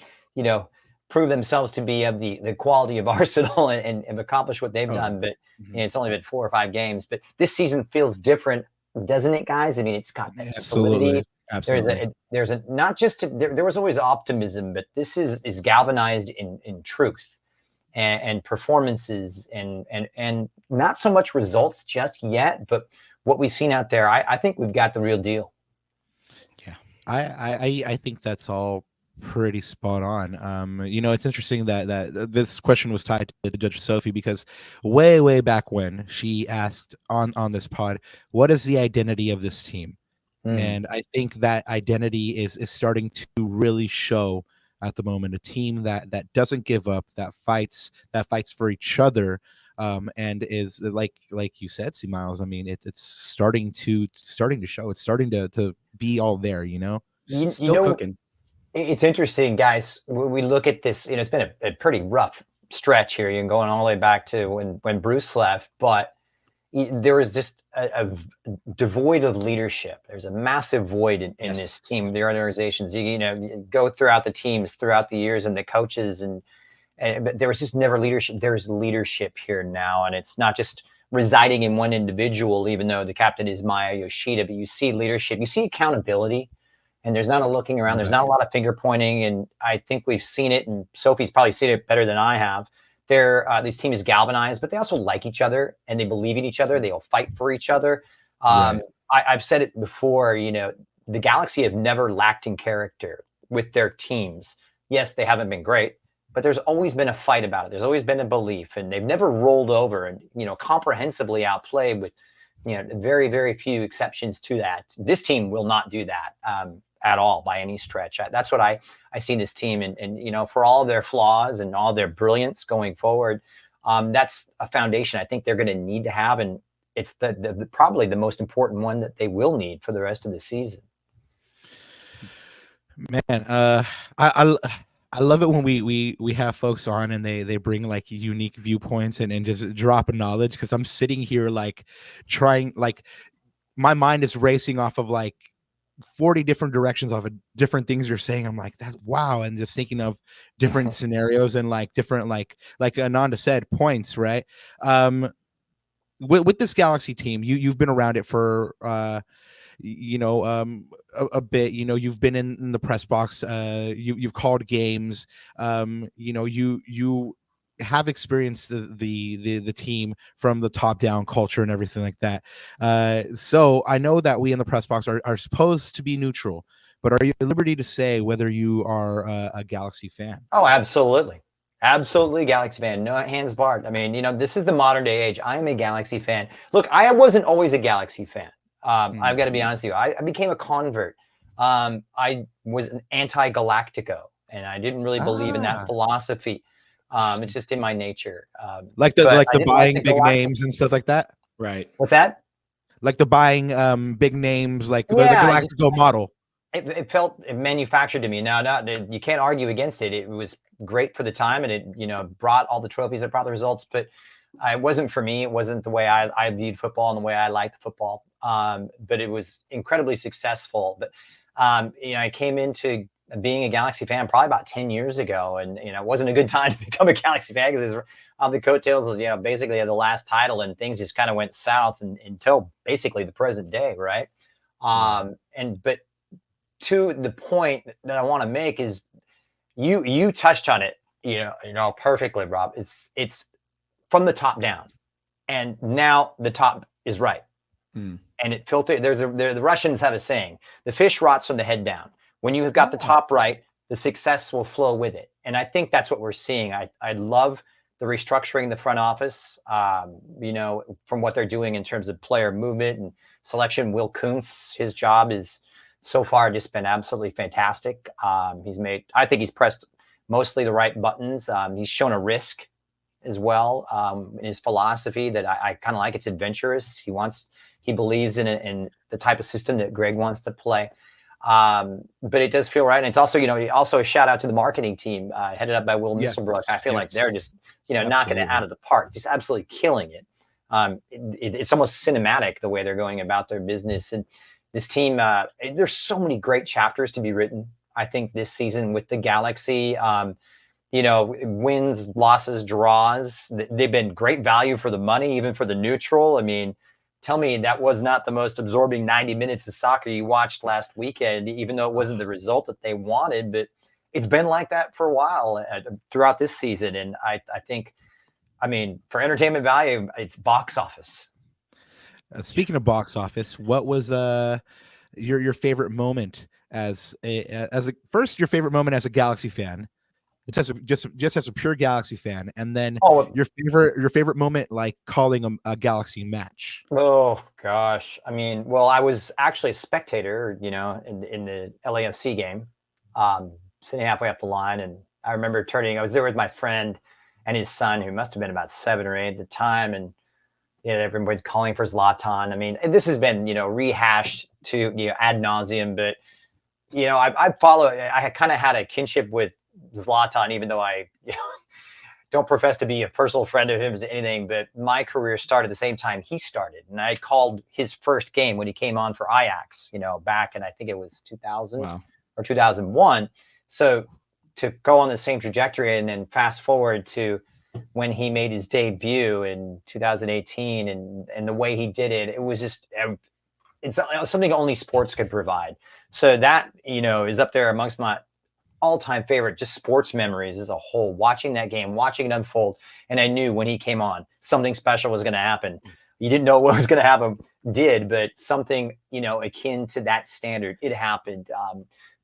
prove themselves to be of the quality of Arsenal and accomplish what they've done. But it's only been 4 or 5 games. But this season feels different, doesn't it, guys? I mean, it's got that solidity. Absolutely. There's a not just there was always optimism, but this is galvanized in truth and performances and not so much results just yet, but what we've seen out there. I think we've got the real deal. Yeah, I think that's all pretty spot on. It's interesting that this question was tied to Judge Sophie because way back when she asked on this pod, what is the identity of this team? And I think that identity is starting to really show at the moment, a team that doesn't give up, that fights for each other, and is like you said, C Miles. I mean, it's starting to show. It's starting to be all there, you know. Still cooking. It's interesting, guys. When we look at this, it's been a pretty rough stretch here. You're going all the way back to when Bruce left, but there is just a devoid of leadership. There's a massive void in this team, the organizations. You go throughout the teams throughout the years and the coaches, but there was just never leadership. There's leadership here now, and it's not just residing in one individual, even though the captain is Maya Yoshida, but you see leadership, you see accountability, and there's not a looking around. There's not a lot of finger pointing, and I think we've seen it, and Sophie's probably seen it better than I have. This team is galvanized, but they also like each other and they believe in each other. They'll fight for each other. I've said it before, the Galaxy have never lacked in character with their teams. Yes, they haven't been great, but there's always been a fight about it. There's always been a belief, and they've never rolled over and, comprehensively outplayed with, very, very few exceptions to that. This team will not do that. At all by any stretch. That's what I see in this team, and for all their flaws and all their brilliance going forward, that's a foundation I think they're going to need to have, and it's the probably the most important one that they will need for the rest of the season. Man, I love it when we have folks on and they bring like unique viewpoints and just drop knowledge, because I'm sitting here like trying, like my mind is racing off of like 40 different directions off of different things you're saying. I'm like, that's wow. And just thinking of different scenarios and like different, like Ananda said, points, right? With this Galaxy team, you've been around it for, a bit, you've been in the press box, you've called games, you have experienced the team from the top down culture and everything like that. So I know that we in the press box are supposed to be neutral, but are you at liberty to say whether you are a Galaxy fan? Oh, absolutely. Absolutely Galaxy fan. No hands barred. I mean, this is the modern day age. I am a Galaxy fan. Look, I wasn't always a Galaxy fan. I've got to be honest with you. I became a convert. I was an anti-Galactico, and I didn't really believe in that philosophy. It's just in my nature. Like the buying big names and stuff like that. Right. What's that? Like the buying big names, like the Galactico model. It felt manufactured to me. Now, you can't argue against it. It was great for the time, and it brought all the trophies, it brought the results, but it wasn't for me. It wasn't the way I viewed football and the way I liked football. But it was incredibly successful. But I came into being a Galaxy fan probably about 10 years ago, and it wasn't a good time to become a Galaxy fan because it's on the coattails of basically the last title, and things just kind of went south until basically the present day, right? But to the point that I want to make is you touched on it, perfectly, Rob. It's from the top down, and now the top is right, and it filtered. The Russians have a saying: the fish rots from the head down. When you have got the top right, the success will flow with it. And I think that's what we're seeing. I love the restructuring the front office, from what they're doing in terms of player movement and selection. Will Kuntz, his job is so far just been absolutely fantastic. I think he's pressed mostly the right buttons. He's shown a risk as well in his philosophy that I kind of like. It's adventurous. He believes in the type of system that Greg wants to play. But it does feel right. And it's also, also a shout out to the marketing team headed up by Will Misselbrook. I feel like they're just, knocking it out of the park, just absolutely killing it. It's almost cinematic the way they're going about their business. And this team, there's so many great chapters to be written, I think, this season with the Galaxy. Wins, losses, draws. They've been great value for the money, even for the neutral. I mean, tell me that was not the most absorbing 90 minutes of soccer you watched last weekend, even though it wasn't the result that they wanted. But it's been like that for a while throughout this season. And I think, for entertainment value, it's box office. Speaking of box office, what was your favorite moment as your favorite moment as a Galaxy fan? It's just as a pure Galaxy fan, and then your favorite moment like calling a Galaxy match. Oh gosh, I was actually a spectator, in the LAFC game, sitting halfway up the line, and I remember I was there with my friend and his son, who must have been about 7 or 8 at the time, and everybody's calling for Zlatan. I mean, this has been rehashed to ad nauseum, but I kind of had a kinship with Zlatan, even though I don't profess to be a personal friend of his or anything, but my career started the same time he started. And I called his first game when he came on for Ajax, back in, I think it was 2000 or 2001. So to go on the same trajectory and then fast forward to when he made his debut in 2018 and the way he did it, it was just, it's something only sports could provide. So that, is up there amongst my all-time favorite just sports memories as a whole, watching that game, watching it unfold. And I knew when he came on, something special was going to happen. You didn't know what was going to happen, but something, akin to that standard, it happened.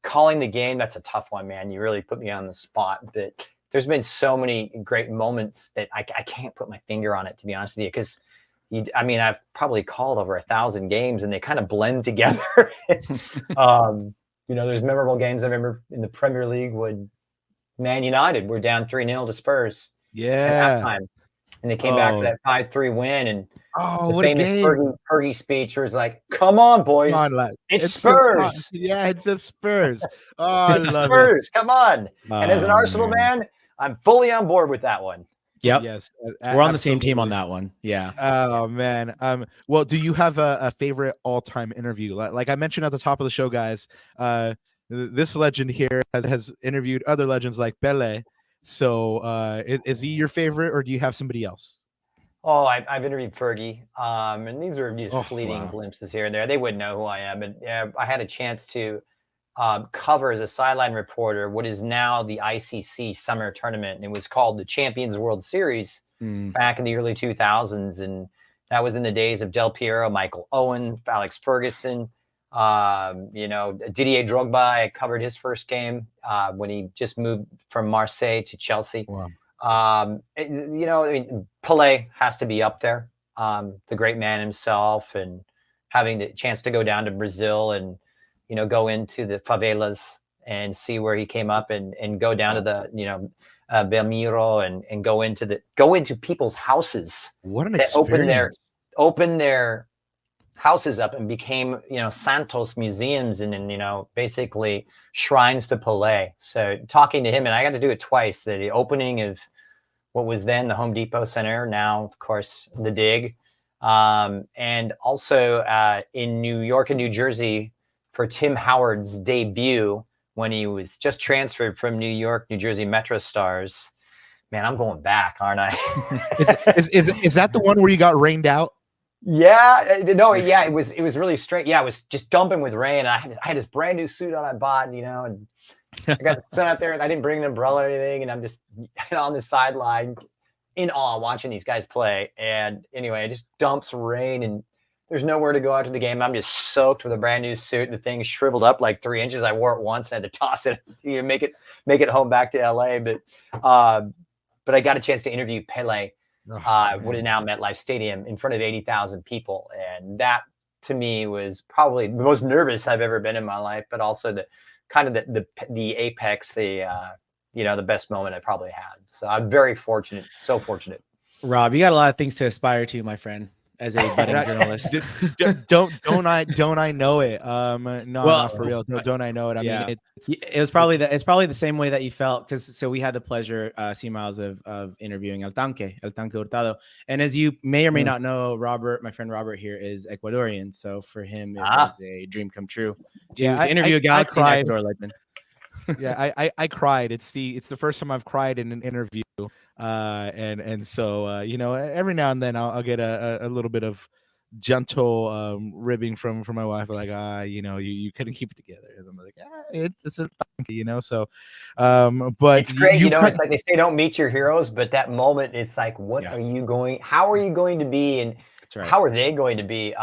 Calling the game, that's a tough one, man. You really put me on the spot, but there's been so many great moments that I can't put my finger on it, to be honest with you, because I've probably called over 1,000 games and they kind of blend together. There's memorable games. I remember in the Premier League when Man United were down 3-0 to Spurs. Yeah. At that time. And they came back for that 5-3 win. And the famous Fergie speech was like, come on, boys. Come on, it's Spurs. It's just Spurs. Oh, I love Spurs. Come on. And as an Arsenal man, I'm fully on board with that one. Yep. Yes. We're on the same team on that one. Yeah. Oh man. Well, do you have a favorite all-time interview? Like I mentioned at the top of the show, guys, this legend here has interviewed other legends like Pele. So is he your favorite, or do you have somebody else? Oh, I've interviewed Fergie. And these are just fleeting glimpses here and there. They wouldn't know who I am. And I had a chance to cover as a sideline reporter what is now the ICC summer tournament, and it was called the Champions World Series back in the early 2000s, and that was in the days of Del Piero, Michael Owen, Alex Ferguson, Didier Drogba. I covered his first game when he just moved from Marseille to Chelsea. Pelé has to be up there, the great man himself, and having the chance to go down to Brazil and go into the favelas and see where he came up and go down to the, Belmiro and go into people's houses. What an experience. Open their houses up and became, Santos museums and basically shrines to Pelé. So talking to him, and I got to do it twice, the opening of what was then the Home Depot Center, now, of course, the Dig. And also in New York and New Jersey, for Tim Howard's debut when he was just transferred from New York, New Jersey Metro Stars. Man, I'm going back, aren't I? is that the one where you got rained out? Yeah, no, yeah, it was really straight. Yeah, it was just dumping with rain. I had this brand new suit on I bought, and I got the sun out there, and I didn't bring an umbrella or anything, and I'm just on the sideline in awe watching these guys play. And anyway, it just dumps rain and there's nowhere to go after the game. I'm just soaked with a brand new suit. The thing shriveled up like 3 inches. I wore it once and had to toss it, make it home back to LA. But I got a chance to interview Pele, what is now MetLife Stadium, in front of 80,000 people. And that to me was probably the most nervous I've ever been in my life, but also the kind of the apex, the best moment I probably had. So I'm very fortunate, so fortunate. Rob, you got a lot of things to aspire to, my friend, as a budding journalist. don't I know it? Not for real. Don't I know it? I mean, it's probably the same way that you felt, because we had the pleasure, C Miles, of interviewing El Tanque Hurtado, and as you may or may not know, Robert, my friend Robert here, is Ecuadorian, so for him it was a dream come true to interview a Galaxy Ecuador legend. Yeah, I cried. It's the first time I've cried in an interview. And so every now and then I'll get a little bit of gentle ribbing from my wife, like you couldn't keep it together. And I'm like, it's a so but it's great. It's like they say, don't meet your heroes, but that moment, it's like, how are you going to be, and that's right, how are they going to be?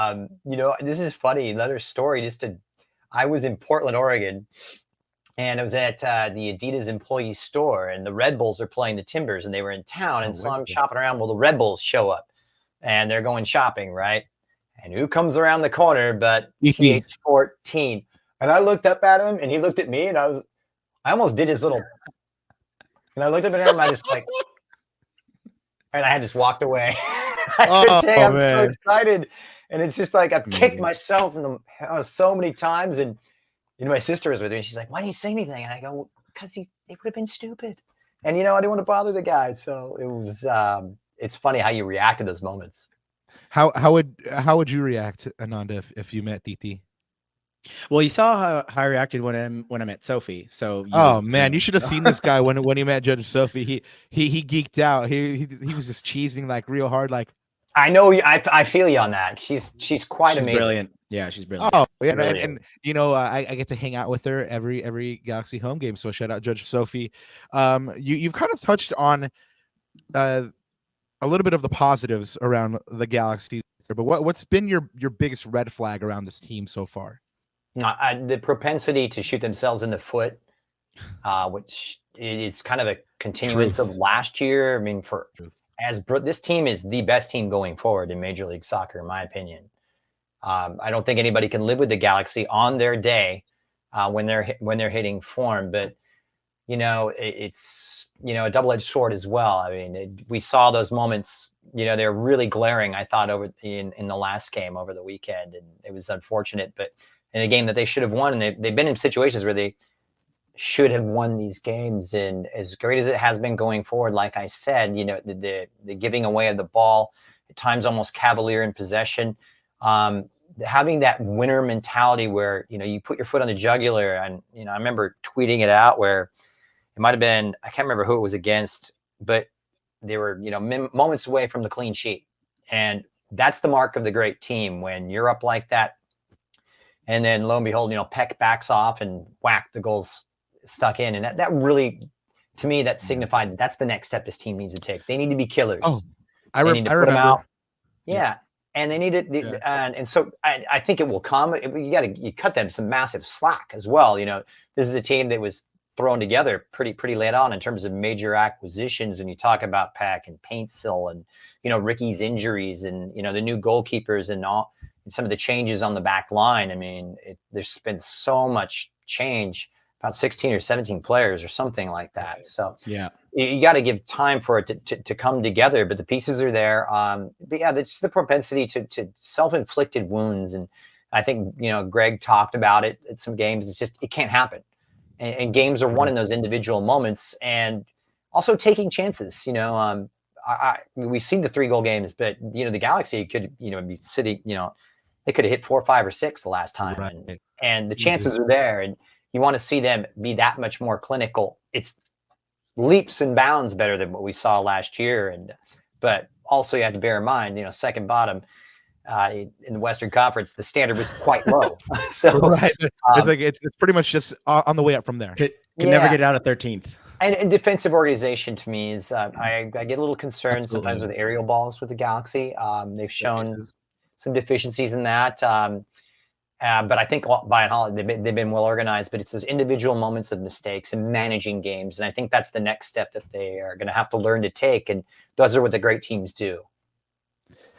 This is funny, another story. I was in Portland, Oregon, and I was at the Adidas employee store, and the Red Bulls are playing the Timbers, and they were in town. And so I'm shopping around. Well, the Red Bulls show up, and they're going shopping, right? And who comes around the corner but TH14? And I looked up at him, and he looked at me, and I almost did his little, and I looked up at him and I just like, and I had just walked away. I couldn't say I'm so man. excited. And it's just like I've kicked Amazing. myself in the so many times. And my sister was with me and she's like, why didn't you say anything? And I go, because it would have been stupid. And I didn't want to bother the guy. So it was it's funny how you react to those moments. How would you react, Ananda, if you met Titi? Well, you saw how I reacted when I met Sophie. So Oh man, you should have seen this guy when he met Judge Sophie. He geeked out. He was just cheesing like real hard. Like, I know I feel you on that. She's quite she's amazing. brilliant. Yeah, she's brilliant. oh yeah, Really and I get to hang out with her every Galaxy home game. So shout out Judge Sophie. You've kind of touched on a little bit of the positives around the Galaxy, but what's been your biggest red flag around this team so far? The propensity to shoot themselves in the foot, which is kind of a continuance of last year. I mean, this team is the best team going forward in Major League Soccer, in my opinion. I don't think anybody can live with the Galaxy on their day when they're hitting form, but it's a double-edged sword as well. I mean, we saw those moments. They're really glaring, I thought, over in the last game over the weekend, and it was unfortunate, but in a game that they should have won, and they've been in situations where they should have won these games. And as great as it has been going forward, like I said, the giving away of the ball, at times almost cavalier in possession, having that winner mentality where you put your foot on the jugular. And I remember tweeting it out where it might have been, I can't remember who it was against, but they were moments away from the clean sheet, and that's the mark of the great team when you're up like that. And then lo and behold, Peck backs off and whack, the goal's stuck in. And that really, to me, that signified that's the next step this team needs to take. They need to be killers. Oh, I remember. Them out. Yeah. And they need it. Yeah. And so I think it will come. You cut them some massive slack as well. This is a team that was thrown together pretty late on in terms of major acquisitions. And you talk about Peck and Paintsil and, Ricky's injuries and, the new goalkeepers and all. And some of the changes on the back line. I mean, there's been so much change, about 16 or 17 players or something like that. Right. So yeah, you got to give time for it to come together, but the pieces are there. But yeah, it's the propensity to self-inflicted wounds. And I think, Greg talked about it at some games. It can't happen. And games are won in those individual moments, and also taking chances. We've seen the 3-goal games, but the Galaxy could be sitting, they could have hit 4, 5, or 6 the last time. Right. And the chances are there, and you want to see them be that much more clinical. It's leaps and bounds better than what we saw last year. But also you have to bear in mind, second bottom in the Western Conference, the standard was quite low. So right. It's pretty much just on the way up from there. Could never get out of 13th. And defensive organization to me is I get a little concerned sometimes with aerial balls with the Galaxy. They've shown some deficiencies in that. But I think by and large, they've been well organized, but it's those individual moments of mistakes and managing games. And I think that's the next step that they are going to have to learn to take. And those are what the great teams do.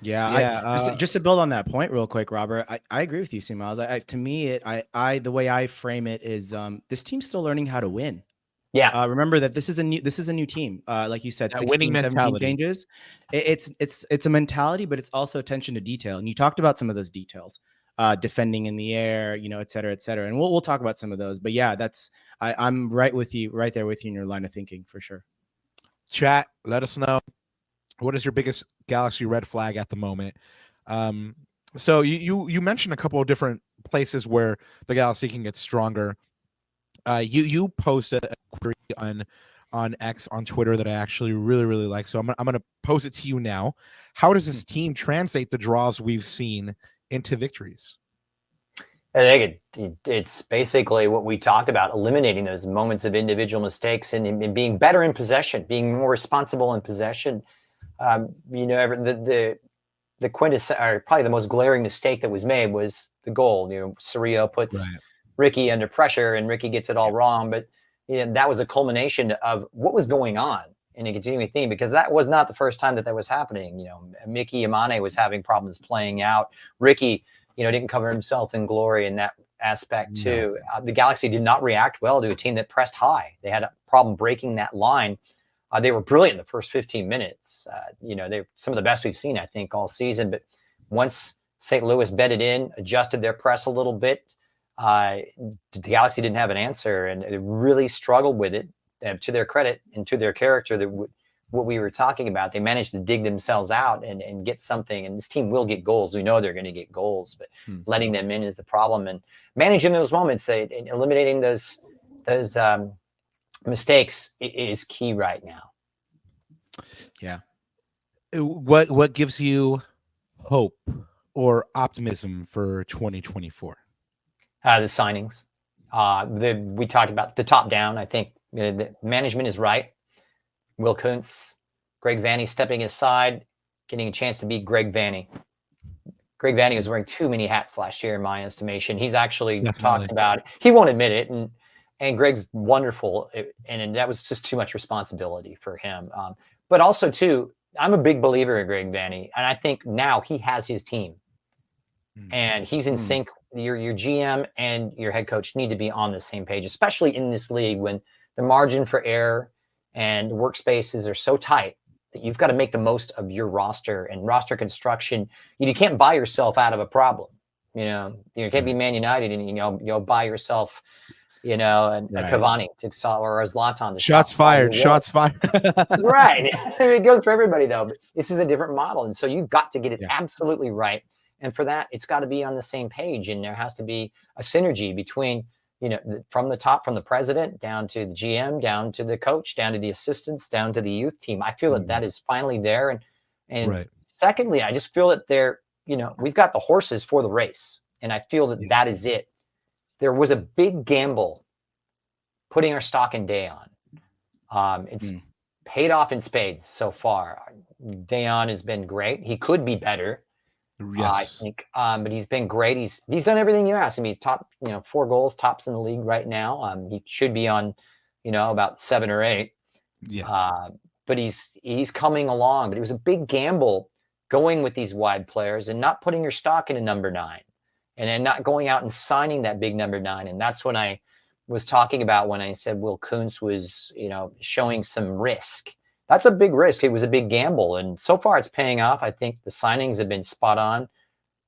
Yeah. Just to build on that point real quick, Robert, I agree with you, C. Miles. To me, the way I frame it is this team's still learning how to win. Yeah. Remember that this is a new team. Like you said, 16, winning 17 mentality. changes. It's a mentality, but it's also attention to detail. And you talked about some of those details, defending in the air, et cetera, et cetera. And we'll talk about some of those. But yeah, I'm right there with you in your line of thinking for sure. Chat, let us know. What is your biggest Galaxy red flag at the moment? So you mentioned a couple of different places where the Galaxy can get stronger. You posted a query on X on Twitter that I actually really like. So I'm gonna pose it to you now. How does this team translate the draws we've seen into victories? I think it's basically what we talked about, eliminating those moments of individual mistakes and being better in possession, being more responsible in possession. The quintessential, or probably the most glaring mistake that was made was the goal. Cerrillo puts Ricky under pressure and Ricky gets it all wrong. But that was a culmination of what was going on in a continuing theme, because that was not the first time that was happening. Mickey Imane was having problems playing out. Ricky, didn't cover himself in glory, and that aspect too. The Galaxy did not react well to a team that pressed high. They had a problem breaking that line. They were brilliant in the first 15 minutes. They're some of the best we've seen, I think, all season. But once St. Louis bedded in, adjusted their press a little bit, the Galaxy didn't have an answer, and they really struggled with it. To their credit and to their character, what we were talking about, they managed to dig themselves out and get something. And this team will get goals. We know they're going to get goals, but letting them in is the problem. And managing those moments, and eliminating those mistakes is key right now. Yeah. What gives you hope or optimism for 2024? The signings. We talked about the top down. I think the management is right. Will Kuntz, Greg Vanney stepping aside, getting a chance to beat Greg Vanney. Greg Vanney was wearing too many hats last year, in my estimation. He's actually talked about it. He won't admit it, and Greg's wonderful, and that was just too much responsibility for him. But also, too, I'm a big believer in Greg Vanney, and I think now he has his team, and he's in sync. Your GM and your head coach need to be on the same page, especially in this league when the margin for error and workspaces are so tight that you've got to make the most of your roster and roster construction. You can't buy yourself out of a problem. You can't be Man United and buy yourself, a Cavani or a Zlatan. Shots fired. Shots fired. Right. It goes for everybody though. But this is a different model, and so you've got to get it absolutely right. And for that, it's got to be on the same page, and there has to be a synergy between, from the top, from the president down to the GM, down to the coach, down to the assistants, down to the youth team. I feel that is finally there. And secondly, I just feel that we've got the horses for the race, and I feel that that is it. There was a big gamble putting our stock in Dayon. It's paid off in spades so far. Dayon has been great. He could be better. Yes. I think, but he's been great. He's done everything you asked him. He's top, 4 goals, tops in the league right now. He should be on, about 7 or 8. Yeah. But he's coming along. But it was a big gamble going with these wide players and not putting your stock in a number 9, and then not going out and signing that big number 9. And that's when I was talking about when I said Will Kuntz was, showing some risk. That's a big risk. It was a big gamble. And so far it's paying off. I think the signings have been spot on.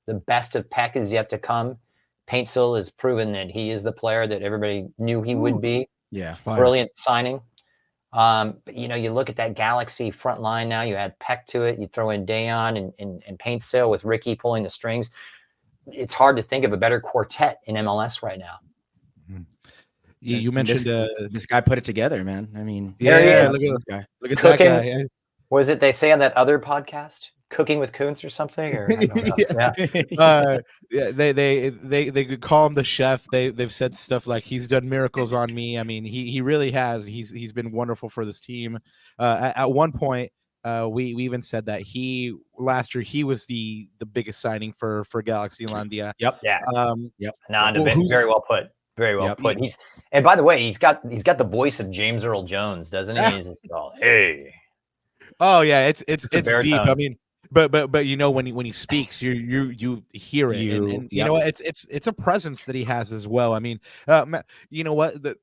The best of Peck is yet to come. Paintsil has proven that he is the player that everybody knew he would be. Yeah. Brilliant signing. But, you look at that Galaxy front line now, you add Peck to it, you throw in Dayon and Paintsil with Ricky pulling the strings. It's hard to think of a better quartet in MLS right now. You mentioned this guy put it together, man. I mean, look at this guy. Look at that guy. Was it they say on that other podcast, Cooking with Kuntz or something? Or I don't know. They could call him the chef. They've said stuff like he's done miracles on me. I mean, he really has. He's been wonderful for this team. At one point, we even said that last year he was the biggest signing for Galaxy Landia. Yep. Yeah. Yep. Very well put. Very well put. And by the way, he's got the voice of James Earl Jones, doesn't he? He's just all, hey. Oh yeah, it's deep. I mean, but when he speaks, you hear it, and you know what? It's a presence that he has as well. I mean, you know what? The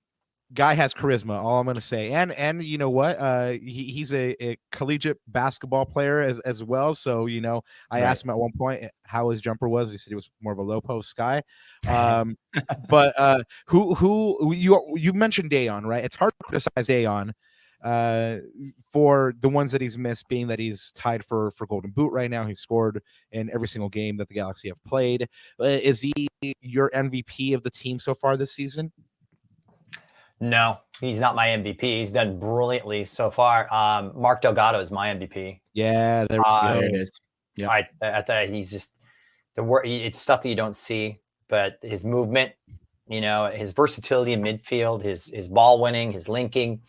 guy has charisma. All I'm gonna say, and you know what? He's a collegiate basketball player as well. So I asked him at one point how his jumper was. He said he was more of a low post guy. But who you mentioned Dayon, right? It's hard to criticize Dayon for the ones that he's missed, being that he's tied for Golden Boot right now. He scored in every single game that the Galaxy have played. Is he your MVP of the team so far this season? No, he's not my MVP. He's done brilliantly so far. Mark Delgado is my MVP. Yeah, there it is. Yeah, I thought he's just it's stuff that you don't see, but his movement, his versatility in midfield, his ball winning, his linking,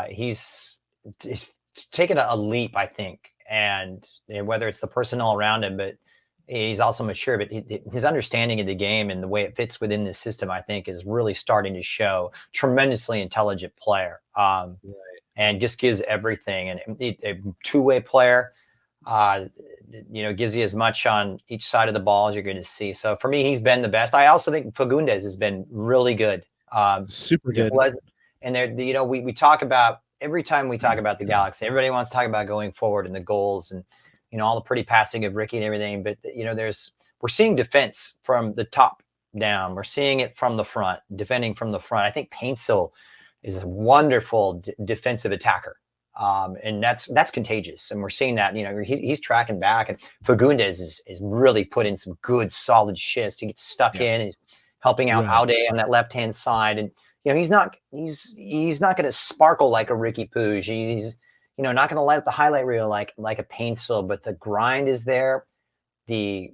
he's taken a leap, I think. And whether it's the personnel around him, but he's also mature, but his understanding of the game and the way it fits within the system, I think, is really starting to show. Tremendously intelligent player, and just gives everything. And a two-way player. Gives you as much on each side of the ball as you're going to see. So for me, he's been the best. I also think Fagundes has been really good. Super good. And there, we talk about, every time we talk about the Galaxy, everybody wants to talk about going forward and the goals and, all the pretty passing of Ricky and everything. But, we're seeing defense from the top down. We're seeing it from the front, defending from the front. I think Paintsill is a wonderful defensive attacker. And that's contagious. And we're seeing that, he's tracking back, and Fagundes is really put in some good, solid shifts. He gets stuck in, he's helping out Aude on that left-hand side. And, he's not going to sparkle like a Ricky Puig. He's, not going to light up the highlight reel like a Paintsill, but the grind is there. The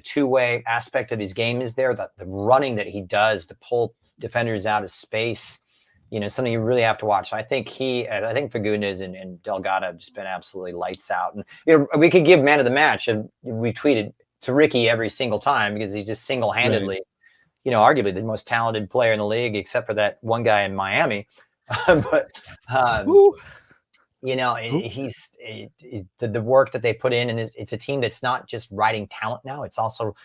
two-way aspect of his game is there. The running that he does to pull defenders out of space, something you really have to watch. So I think Fagundes and Delgado have just been absolutely lights out. And we could give man of the match, and we tweeted to Ricky every single time because he's just single-handedly, arguably the most talented player in the league, except for that one guy in Miami. But he's the work that they put in, and it's a team that's not just riding talent now. It's also,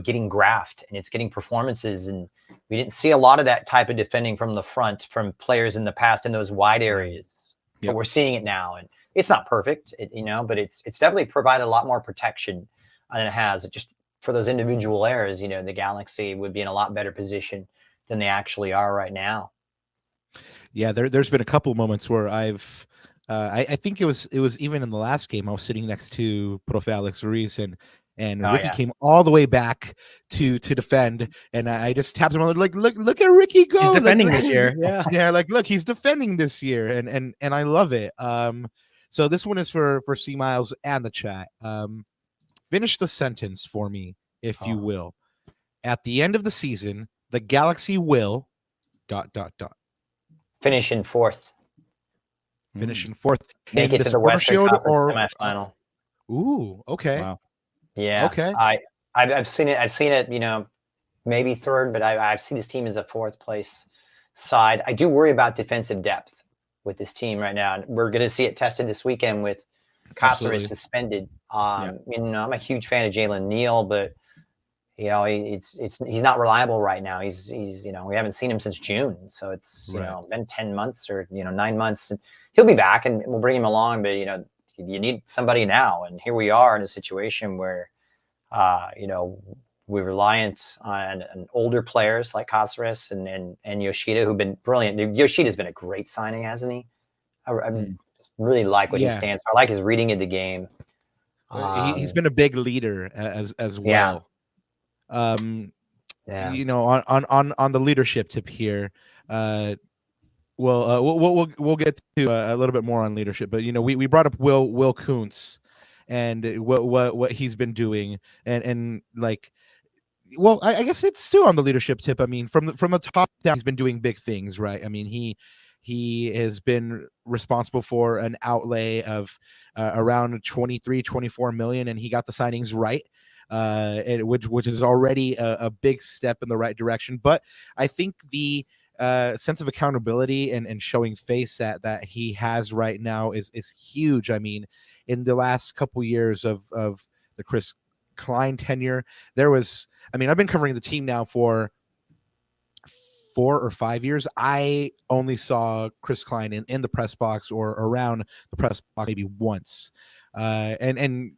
getting graft, and it's getting performances. And we didn't see a lot of that type of defending from the front from players in the past in those wide areas, but we're seeing it now. And it's not perfect, but it's definitely provided a lot more protection than it has. Just for those individual errors, the Galaxy would be in a lot better position than they actually are right now. Yeah, there's been a couple moments where I've I think it was even in the last game, I was sitting next to Profe Alex Ruiz, and Ricky came all the way back to defend, and I just tapped him on like, look at Ricky go. He's defending this year. Yeah, like look, he's defending this year, and I love it. So this one is for C Miles and the chat. Finish the sentence for me, if you will. At the end of the season, the Galaxy will ... finish in fourth. Finish in fourth. Make it to the Western Conference semifinal. Ooh, okay. Wow. Yeah. Okay. I've seen it, maybe third, but I've seen this team as a fourth place side. I do worry about defensive depth with this team right now. We're going to see it tested this weekend with Cáceres suspended. I'm a huge fan of Jalen Neal, but he's not reliable right now. He's we haven't seen him since June, so it's been 10 months or 9 months, and he'll be back, and we'll bring him along. But you need somebody now, and here we are in a situation where we're reliant on older players like Cáceres and Yoshida, who've been brilliant. Yoshida's been a great signing, hasn't he? I really like what he stands for. I like his reading of the game. He's been a big leader as well. On the leadership tip here, we'll get to a little bit more on leadership, but we brought up Will Kuntz and what he's been doing, and like, well, I guess it's still on the leadership tip. I mean, from the top down, he's been doing big things, right? I mean, he has been responsible for an outlay of around 24 million, and he got the signings right. Which is already a big step in the right direction. But I think the sense of accountability and showing face that he has right now is huge. I mean, in the last couple years of the Chris Klein tenure, I've been covering the team now for 4 or 5 years. I only saw Chris Klein in the press box or around the press box maybe once. And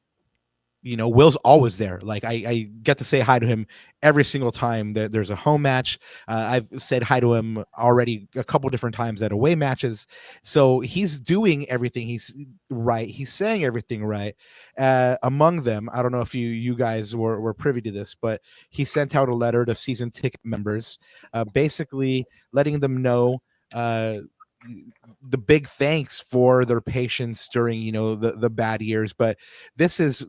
Will's always there. Like I get to say hi to him every single time that there's a home match. I've said hi to him already a couple different times at away matches. So he's doing everything he's right. He's saying everything right. Among them, I don't know if you guys were privy to this, but he sent out a letter to season ticket members, basically letting them know the big thanks for their patience during the bad years. But this is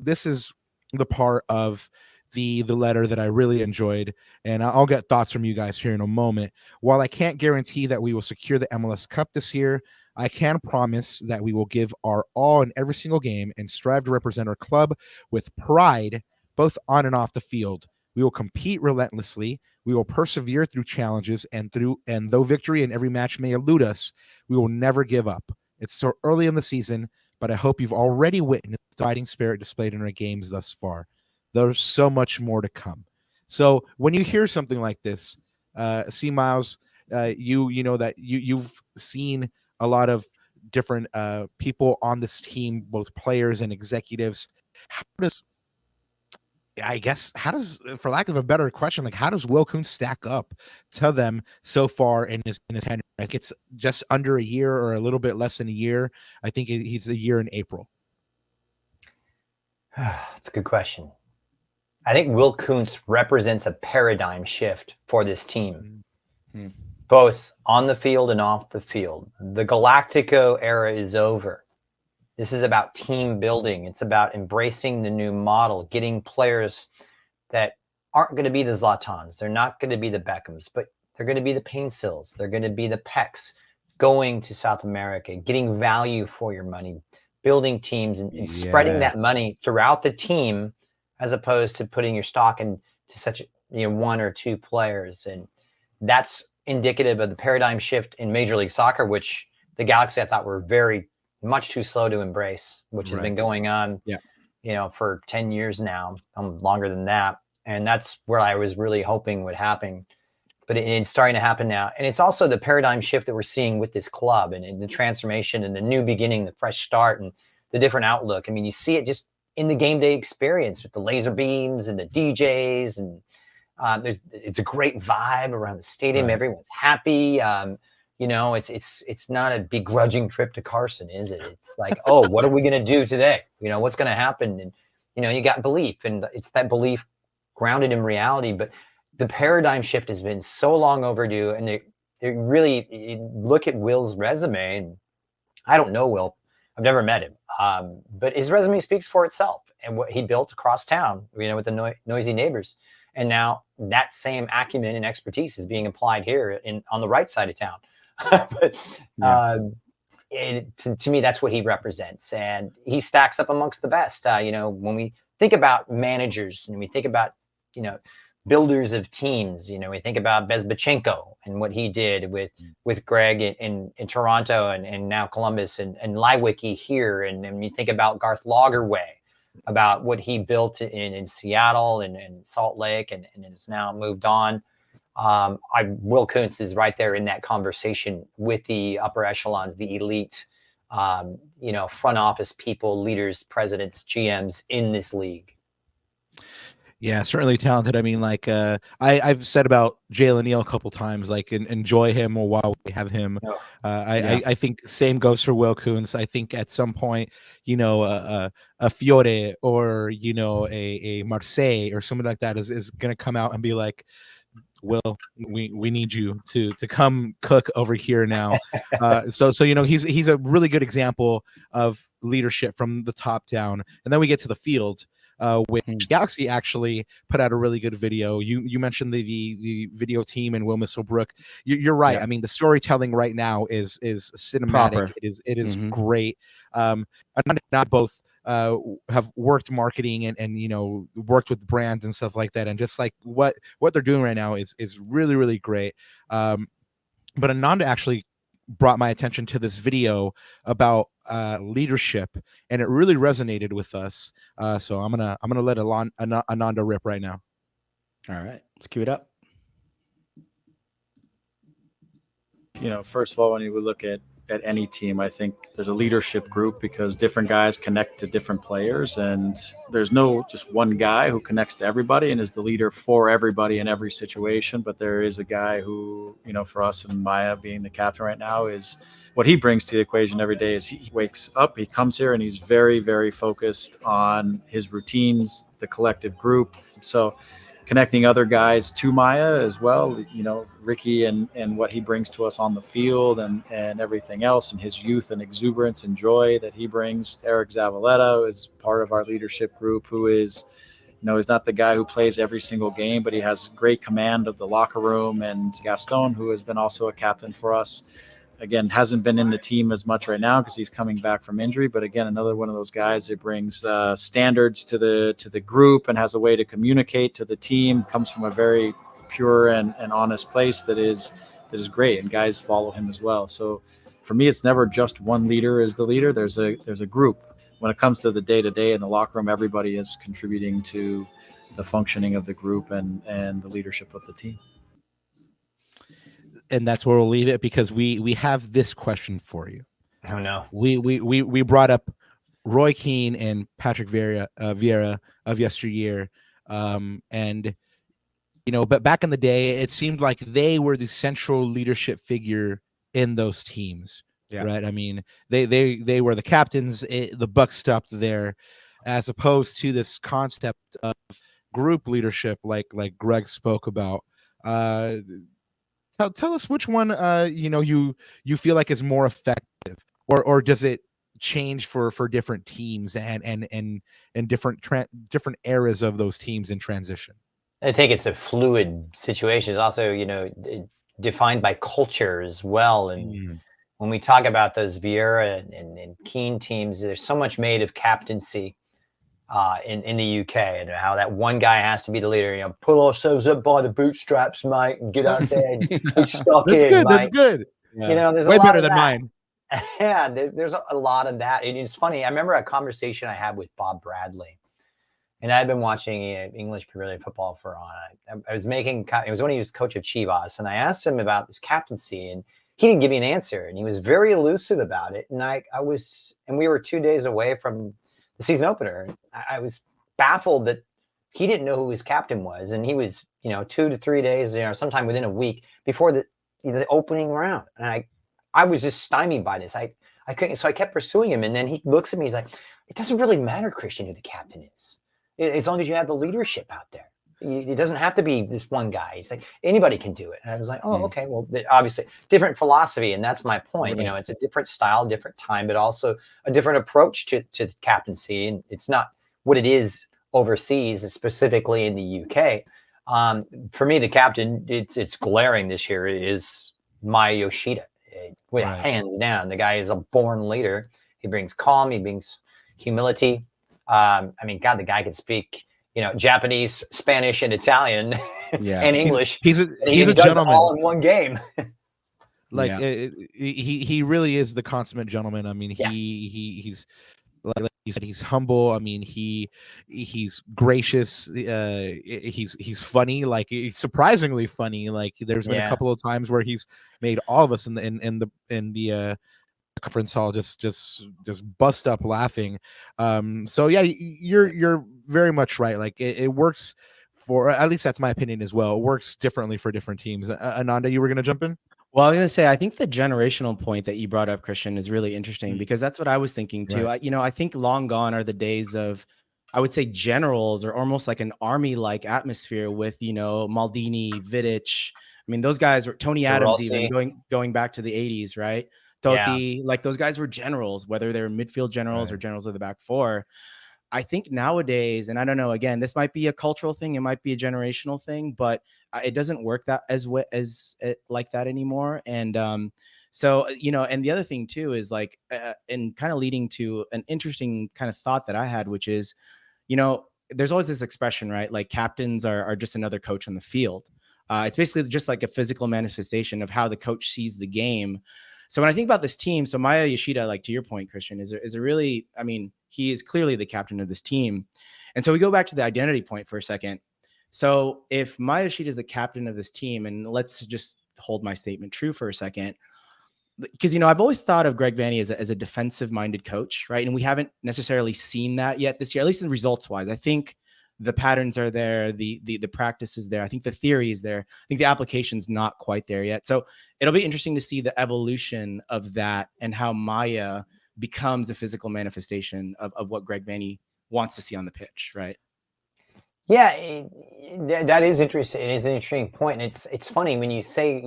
the part of the letter that I really enjoyed, and I'll get thoughts from you guys here in a moment. While I can't guarantee that we will secure the MLS Cup this year, I can promise that we will give our all in every single game and strive to represent our club with pride, both on and off the field. We will compete relentlessly. We will persevere through challenges, and though victory in every match may elude us, we will never give up. It's so early in the season, but I hope you've already witnessed fighting spirit displayed in our games thus far. There's so much more to come. So when you hear something like this, C Miles, you know that you've seen a lot of different people on this team, both players and executives. How does, for lack of a better question, like how does Will Kuntz stack up to them so far in his tenure? I think it's just under a year or a little bit less than a year. I think he's a year in April. That's a good question. I think Will Kuntz represents a paradigm shift for this team, both on the field and off the field. The Galactico era is over. This is about team building. It's about embracing the new model, getting players that aren't going to be the Zlatans. They're not going to be the Beckhams, but they're going to be the Painstills. They're going to be the Pecks, going to South America, getting value for your money, building teams and spreading that money throughout the team, as opposed to putting your stock into such one or two players. And that's indicative of the paradigm shift in Major League Soccer, which the Galaxy, I thought, were very much too slow to embrace, which has been going on, for 10 years now, longer than that. And that's where I was really hoping would happen. But it's starting to happen now. And it's also the paradigm shift that we're seeing with this club and the transformation and the new beginning, the fresh start and the different outlook. I mean, you see it just in the game day experience with the laser beams and the DJs. And it's a great vibe around the stadium. Right. Everyone's happy. It's not a begrudging trip to Carson, is it? It's like, oh, what are we going to do today? What's going to happen? And, you got belief, and it's that belief grounded in reality. But the paradigm shift has been so long overdue. And they really look at Will's resume. And I don't know Will. I've never met him. But his resume speaks for itself, and what he built across town, with the noisy neighbors. And now that same acumen and expertise is being applied here on the right side of town. But to me, that's what he represents, and he stacks up amongst the best. When we think about managers and we think about builders of teams, we think about Bezbachenko and what he did with Greg in Toronto and now Columbus and Leiweke here, and then you think about Garth Lagerwey, about what he built in Seattle and Salt Lake, and has now moved on. Will Kuntz is right there in that conversation with the upper echelons, the elite, front office people, leaders, presidents, GMs in this league. Yeah, certainly talented. I mean, I've said about Jalen Neal a couple times, enjoy him while we have him. I think same goes for Will Kuntz. I think at some point, a Fiore or, a Marseille or something like that is going to come out and be like, Will, we need you to come cook over here now. So he's a really good example of leadership from the top down. And then we get to the field, which Galaxy actually put out a really good video. You mentioned the video team and Will Misselbrook. You're right. Yeah. I mean, the storytelling right now is cinematic. Proper. It is great. Not both have worked marketing and worked with brands and stuff like that, and just like what they're doing right now is really, really great. But Ananda actually brought my attention to this video about leadership, and it really resonated with us. So I'm gonna let Ananda rip right now. All right, let's cue it up. First of all, when you would look at any team, I think there's a leadership group because different guys connect to different players, and there's no just one guy who connects to everybody and is the leader for everybody in every situation. But there is a guy who, for us, and Maya being the captain right now, is what he brings to the equation every day is he wakes up, he comes here, and he's very, very focused on his routines, the collective group. So connecting other guys to Maya as well, Ricky and what he brings to us on the field and everything else, and his youth and exuberance and joy that he brings. Eric Zavaleta is part of our leadership group, who is, he's not the guy who plays every single game, but he has great command of the locker room. And Gaston, who has been also a captain for us, again, hasn't been in the team as much right now because he's coming back from injury. But again, another one of those guys that brings standards to the group and has a way to communicate to the team, comes from a very pure and honest place that is great, and guys follow him as well. So for me, it's never just one leader is the leader. There's a group. when it comes to the day-to-day in the locker room, everybody is contributing to the functioning of the group and the leadership of the team. And that's where we'll leave it, because we have this question for you. Oh no. We brought up Roy Keane and Patrick Vieira of yesteryear, and but back in the day, it seemed like they were the central leadership figure in those teams. Yeah. Right. I mean, they were the captains. The buck stopped there, as opposed to this concept of group leadership, like Greg spoke about. Tell us which one you feel like is more effective, or does it change for different teams and different eras of those teams in transition? I think it's a fluid situation. It's also, defined by culture as well. And when we talk about those Vieira and Keane teams, there's so much made of captaincy in the UK, and how that one guy has to be the leader. Pull ourselves up by the bootstraps, mate, and get out there and get stuck That's in. good. Mate. That's good. Yeah. There's way a lot better of than that. mine. Yeah, there's a lot of that. And it's funny. I remember a conversation I had with Bob Bradley, and I've been watching English Premier League football for I was it was when he was coach of Chivas, and I asked him about this captaincy, and he didn't give me an answer, and he was very elusive about it. And we were 2 days away from the season opener. I was baffled that he didn't know who his captain was, and he was 2 to 3 days, sometime within a week before the opening round, and I was just stymied by this. I couldn't, so I kept pursuing him, and then he looks at me. He's like, "It doesn't really matter, Christian, who the captain is, as long as you have the leadership out there. It doesn't have to be this one guy." He's like, "Anybody can do it." And I was like, "Oh, okay. Well, obviously, different philosophy, and that's my point. Right. It's a different style, different time, but also a different approach to captaincy, and it's not what it is overseas, specifically in the UK. For me, the captain, it's glaring this year, is Maya Yoshida. With hands down, the guy is a born leader. He brings calm. He brings humility. God, the guy can speak, Japanese, Spanish, and Italian, and English. He's a does gentleman, all in one game. He really is the consummate gentleman. I mean, he's like you said, he's humble. I mean, he's gracious. He's funny. Like, he's surprisingly funny. Like, there's been a couple of times where he's made all of us in the conference hall just bust up laughing. So yeah, you're very much right. Like, it works for, at least that's my opinion as well. It works differently for different teams. Ananda, you were gonna jump in? Well, I was going to say, I think the generational point that you brought up, Christian, is really interesting, because that's what I was thinking too. Right. I think long gone are the days of, I would say, generals, or almost like an army-like atmosphere with, Maldini, Vidic. I mean, those guys were, Tony Adams, even going back to the 80s, right? Totti, like, those guys were generals, whether they're midfield generals or generals of the back four. I think nowadays, and I don't know, again, this might be a cultural thing, it might be a generational thing, but it doesn't work that like that anymore. And so, and the other thing too is, like, and kind of leading to an interesting kind of thought that I had, which is, there's always this expression, right? Like, captains are just another coach on the field. It's basically just like a physical manifestation of how the coach sees the game. So when I think about this team, so Maya Yoshida, like, to your point, Christian, is a really, he is clearly the captain of this team. And so we go back to the identity point for a second. So if Maya Yoshida is the captain of this team, and let's just hold my statement true for a second, because, I've always thought of Greg Vanney as a defensive-minded coach, right? And we haven't necessarily seen that yet this year, at least in results-wise. I think the patterns are there, the practice is there. I think the theory is there. I think the application's not quite there yet. So it'll be interesting to see the evolution of that, and how Maya becomes a physical manifestation of what Greg Vanney wants to see on the pitch, right? Yeah, that is interesting. It is an interesting point. And it's funny when you say,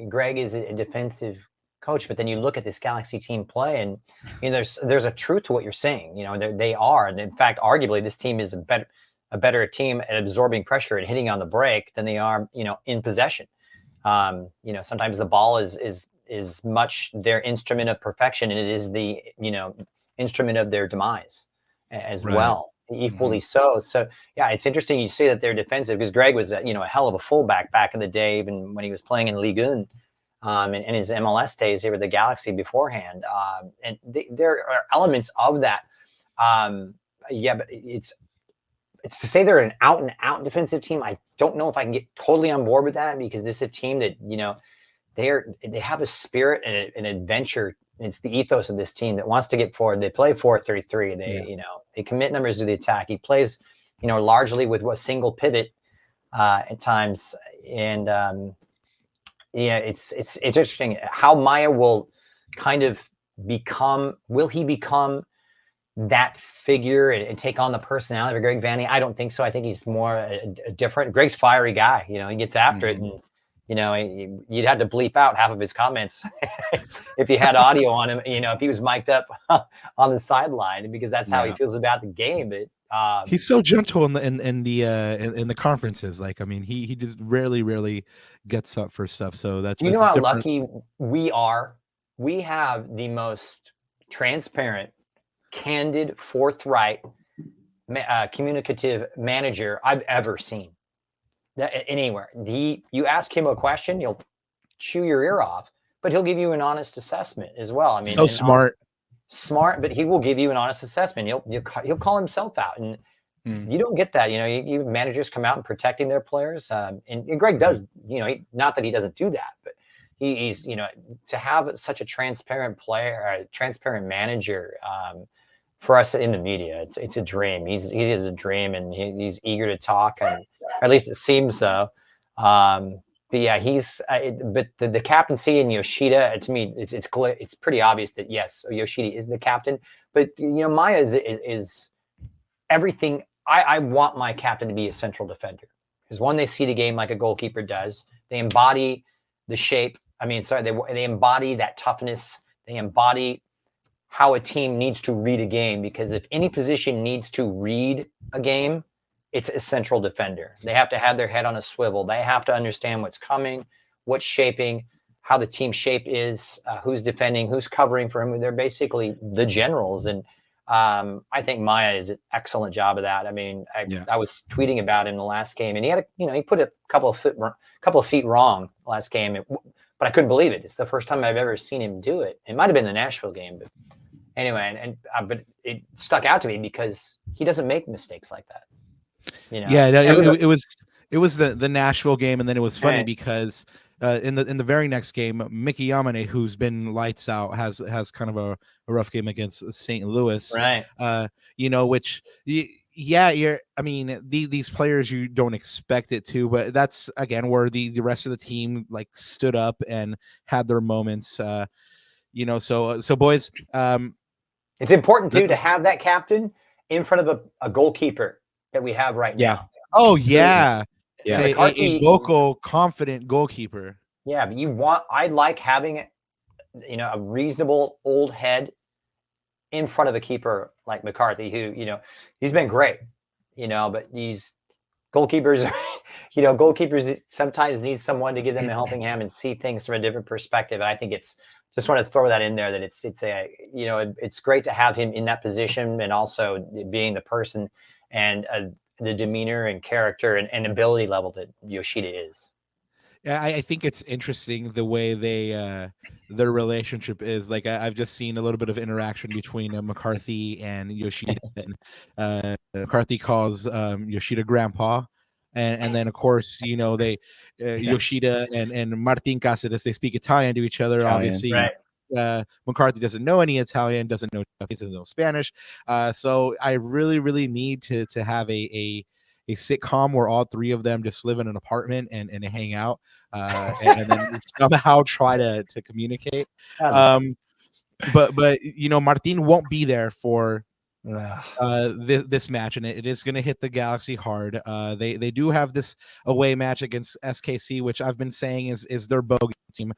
Greg is a defensive coach, but then you look at this Galaxy team play, and there's a truth to what you're saying. They are, and in fact, arguably, this team is a better team at absorbing pressure and hitting on the break than they are, in possession. Sometimes the ball is much their instrument of perfection, and it is the instrument of their demise as well, equally so. So yeah, it's interesting you say that they're defensive, because Greg was a hell of a fullback back in the day, even when he was playing in Ligue 1. In his MLS days here with the Galaxy beforehand, and there are elements of that. Yeah, but it's to say they're an out and out defensive team. I don't know if I can get totally on board with that, because this is a team that, they have a spirit and an adventure. It's the ethos of this team that wants to get forward. They play 4-3-3. They commit numbers to the attack. He plays, largely with a single pivot at times. And it's interesting how Maya will kind of become. Will he become that figure and take on the personality of Greg Vanney? I don't think so. I think he's more a different. Greg's fiery guy. He gets after it, and you'd have to bleep out half of his comments if you had audio on him. If he was mic'd up on the sideline, because that's how he feels about the game. But he's so gentle in the conferences. Like, I mean, he just rarely gets up for stuff. So that's how different. lucky we are. We have the most transparent, candid, forthright, communicative manager I've ever seen anywhere. You ask him a question, he'll chew your ear off, but he'll give you an honest assessment as well. I mean, so smart, but he will give you an honest assessment. He'll call himself out, and you don't get that. You managers come out and protecting their players, and Greg does. Not that he doesn't do that, but he's to have such a transparent player, a transparent manager. For us in the media, it's a dream. He has a dream, and he's eager to talk, and or at least it seems so. But yeah, but the captaincy and Yoshida, to me, it's pretty obvious that yes, Yoshida is the captain. But Maya is everything. I want my captain to be a central defender, because one, they see the game like a goalkeeper does. They embody the shape. They embody that toughness. They embody how a team needs to read a game, because if any position needs to read a game, it's a central defender. They have to have their head on a swivel. They have to understand what's coming, what's shaping, how the team shape is, who's defending, who's covering for him. They're basically the generals. And I think Maya is an excellent job of that. I mean, I was tweeting about him the last game, and he had he put a couple of feet wrong last game, but I couldn't believe it. It's the first time I've ever seen him do it. It might have been the Nashville game, but anyway, but it stuck out to me because he doesn't make mistakes like that. It was the Nashville game, and then it was funny because in the very next game, Mickey Yamane, who's been lights out, has kind of a rough game against St. Louis, right? Which these players, you don't expect it to, but that's again where the rest of the team like stood up and had their moments. So boys, it's important too to have that captain in front of a goalkeeper that we have right now. Oh yeah. A vocal, confident goalkeeper. Yeah, but I like having a reasonable old head in front of a keeper like McCarthy, who he's been great, but these goalkeepers, goalkeepers sometimes need someone to give them a helping hand and see things from a different perspective. And I think just want to throw that in there, that it's great to have him in that position, and also being the person and the demeanor and character and ability level that Yoshida is. Yeah, I think it's interesting the way their relationship is. Like I've just seen a little bit of interaction between McCarthy and Yoshida, and McCarthy calls Yoshida grandpa. And then of course, they Yoshida and Martin Cáceres, they speak Italian to each other. Obviously, right. McCarthy doesn't know any Italian, doesn't know Spanish. So I really need to have a sitcom where all three of them just live in an apartment and hang out, and then somehow try to communicate. But Martin won't be there for this match, and it is going to hit the Galaxy hard. They do have this away match against SKC, which I've been saying is their bogey team.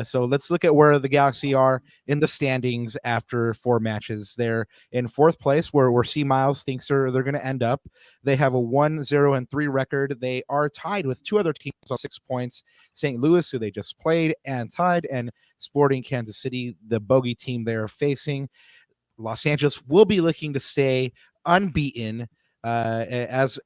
So let's look at where the Galaxy are in the standings after 4 matches. They're in 4th place, where C Miles thinks they're going to end up. They have a 1-0-3 record. They are tied with 2 other teams on 6 points: St. Louis, who they just played and tied, and Sporting Kansas City, the bogey team they're facing. Los Angeles will be looking to stay unbeaten, as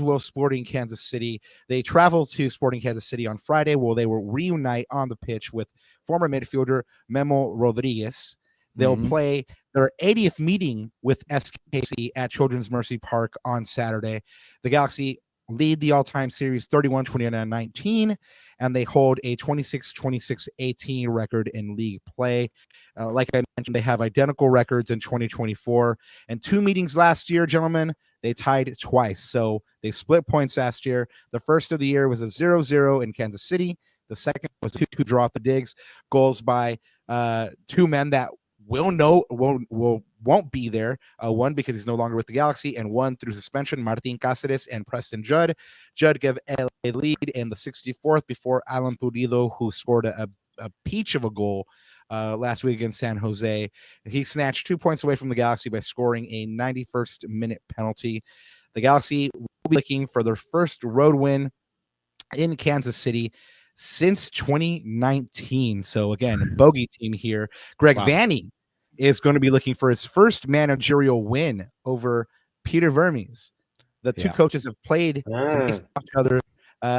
will Sporting Kansas City. They travel to Sporting Kansas City on Friday, where they will reunite on the pitch with former midfielder Memo Rodriguez. They'll play their 80th meeting with SKC at Children's Mercy Park on Saturday. The Galaxy lead the all-time series 31-29-19, and they hold a 26-26-18 record in league play. Like I mentioned, they have identical records in 2024. And 2 meetings last year, gentlemen, they tied twice. So they split points last year. The first of the year was a 0-0 in Kansas City. The second was 2-2 draw at the Digs. Goals by 2 men that won't be there. One because he's no longer with the Galaxy, and one through suspension, Martin Cáceres and Preston Judd. Judd gave LA lead in the 64th before Alan Pulido, who scored a peach of a goal last week against San Jose. He snatched 2 points away from the Galaxy by scoring a 91st minute penalty. The Galaxy will be looking for their first road win in Kansas City since 2019. So again, bogey team here. Greg Vanney is going to be looking for his first managerial win over Peter Vermes. The two coaches have played each other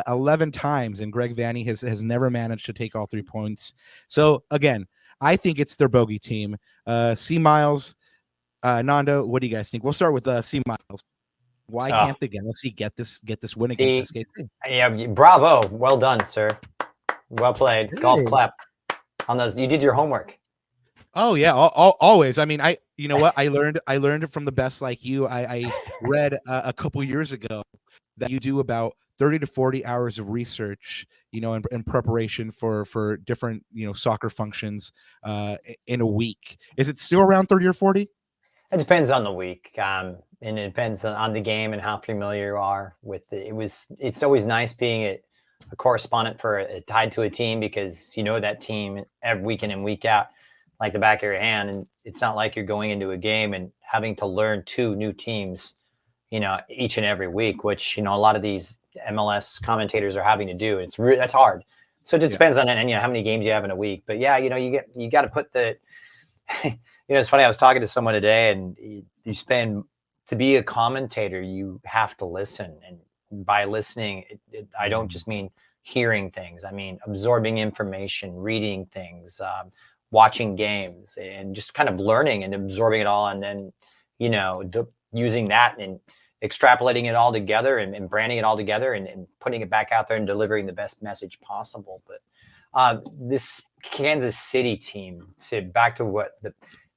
11 times, and Greg Vanney has never managed to take all 3 points. So again, I think it's their bogey team. C. Miles, Nando, what do you guys think? We'll start with C. Miles. Why can't the Galaxy get this win against SKC? Yeah, bravo. Well done, sir. Well played. Hey. Golf clap on those. You did your homework. Oh yeah, always. I mean, you know what? I learned from the best like you. I read a couple years ago that you do about 30 to 40 hours of research, you know, in preparation for different, you know, soccer functions in a week. Is it still around 30 or 40? It depends on the week. And it depends on the game and how familiar you are with it. It's always nice being a correspondent tied to a team, because you know that team every week in and week out like the back of your hand. And it's not like you're going into a game and having to learn 2 new teams, you know, each and every week, which, you know, a lot of these MLS commentators are having to do. That's hard. So it just depends on, and you know, how many games you have in a week. But yeah, you know, you got to put the, you know, it's funny. I was talking to someone today, and to be a commentator, you have to listen. And by listening, I don't just mean hearing things. I mean absorbing information, reading things, watching games, and just kind of learning and absorbing it all, and then, you know, using that and extrapolating it all together and branding it all together and putting it back out there and delivering the best message possible. But this Kansas City team, back to what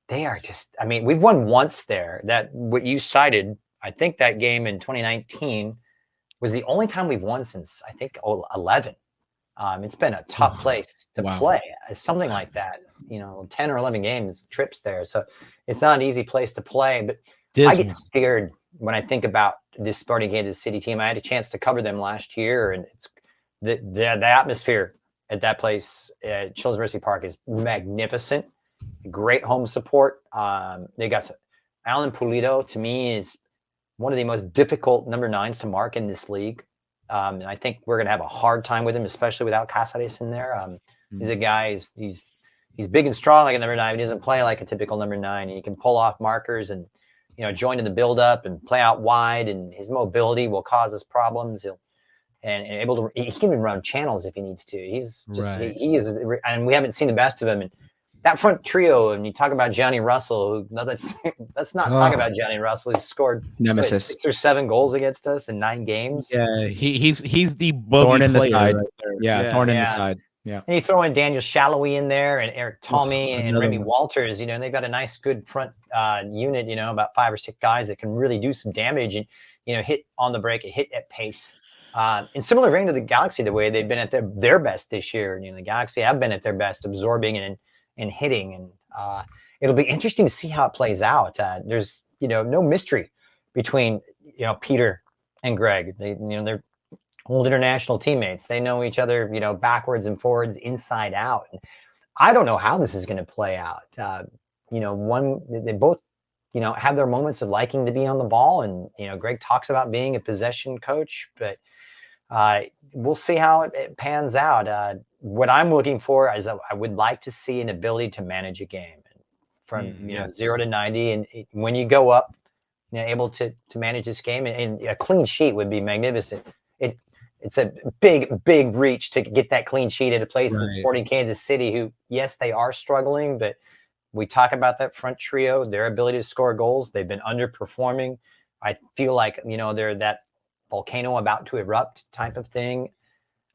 they are just, I mean, we've won once there. That what you cited, I think that game in 2019 was the only time we've won since, I think, 11. It's been a tough place to play, something like that, you know, 10 or 11 games, trips there. So it's not an easy place to play, but I get scared when I think about this Sporting Kansas City team. I had a chance to cover them last year, and it's the atmosphere at that place at Children's Mercy Park is magnificent. Great home support. They got Alan Pulido, to me, is one of the most difficult number 9s to mark in this league. And I think we're going to have a hard time with him, especially without Cáceres in there. He's a guy, he's big and strong like a number 9. He doesn't play like a typical number 9. He can pull off markers and, you know, join in the build-up and play out wide, and his mobility will cause us problems. He can even run channels if he needs to. He's just, he is, and we haven't seen the best of him. And that front trio, and you talk about Johnny Russell, let's not talk about Johnny Russell. He's scored Nemesis 6 or 7 goals against us in 9 games. Yeah, he's the thorn in the player side. right there. Yeah, thorn in the side. Yeah. And you throw in Daniel Shallowy in there, and Eric Tommy and Remy Walters, you know, and they've got a nice, good front unit, you know, about 5 or 6 guys that can really do some damage and, you know, hit on the break and hit at pace. In similar vein to the Galaxy, the way they've been at their best this year. You know, the Galaxy have been at their best, absorbing and hitting. And it'll be interesting to see how it plays out. There's, you know, no mystery between, you know, Peter and Greg. They, you know, they're old international teammates. They know each other, you know, backwards and forwards, inside out. And I don't know how this is going to play out. You know, they both, you know, have their moments of liking to be on the ball. And, you know, Greg talks about being a possession coach, but we'll see how it pans out. What I'm looking for is I would like to see an ability to manage a game from you know, 0 to 90. And when you go up, you know, able to manage this game, and a clean sheet would be magnificent. It's a big reach to get that clean sheet at a place in Sporting Kansas City, who, yes, they are struggling, but We talk about that front trio, their ability to score goals. They've been underperforming. I feel like, they're that volcano about to erupt type of thing,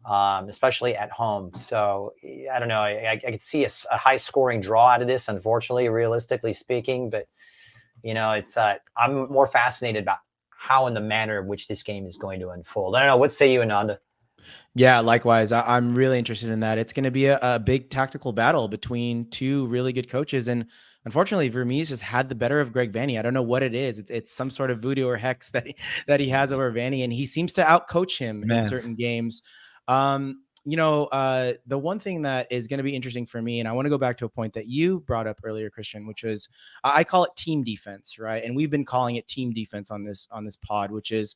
especially at home. So I don't know. I could see a high scoring draw out of this, unfortunately, realistically speaking. But, it's I'm more fascinated about how and the manner of which this game is going to unfold. I don't know. What say you, Ananda? Yeah, likewise. I'm really interested in that. It's going to be a big tactical battle between two really good coaches. And unfortunately, Vermees just had the better of Greg Vanney. I don't know what it is. It's some sort of voodoo or hex that he has over Vanney, and he seems to outcoach him in certain games. The one thing that is going to be interesting for me, and I want to go back to a point that you brought up earlier, Christian, which was I call it team defense, right? And we've been calling it team defense on this pod, which is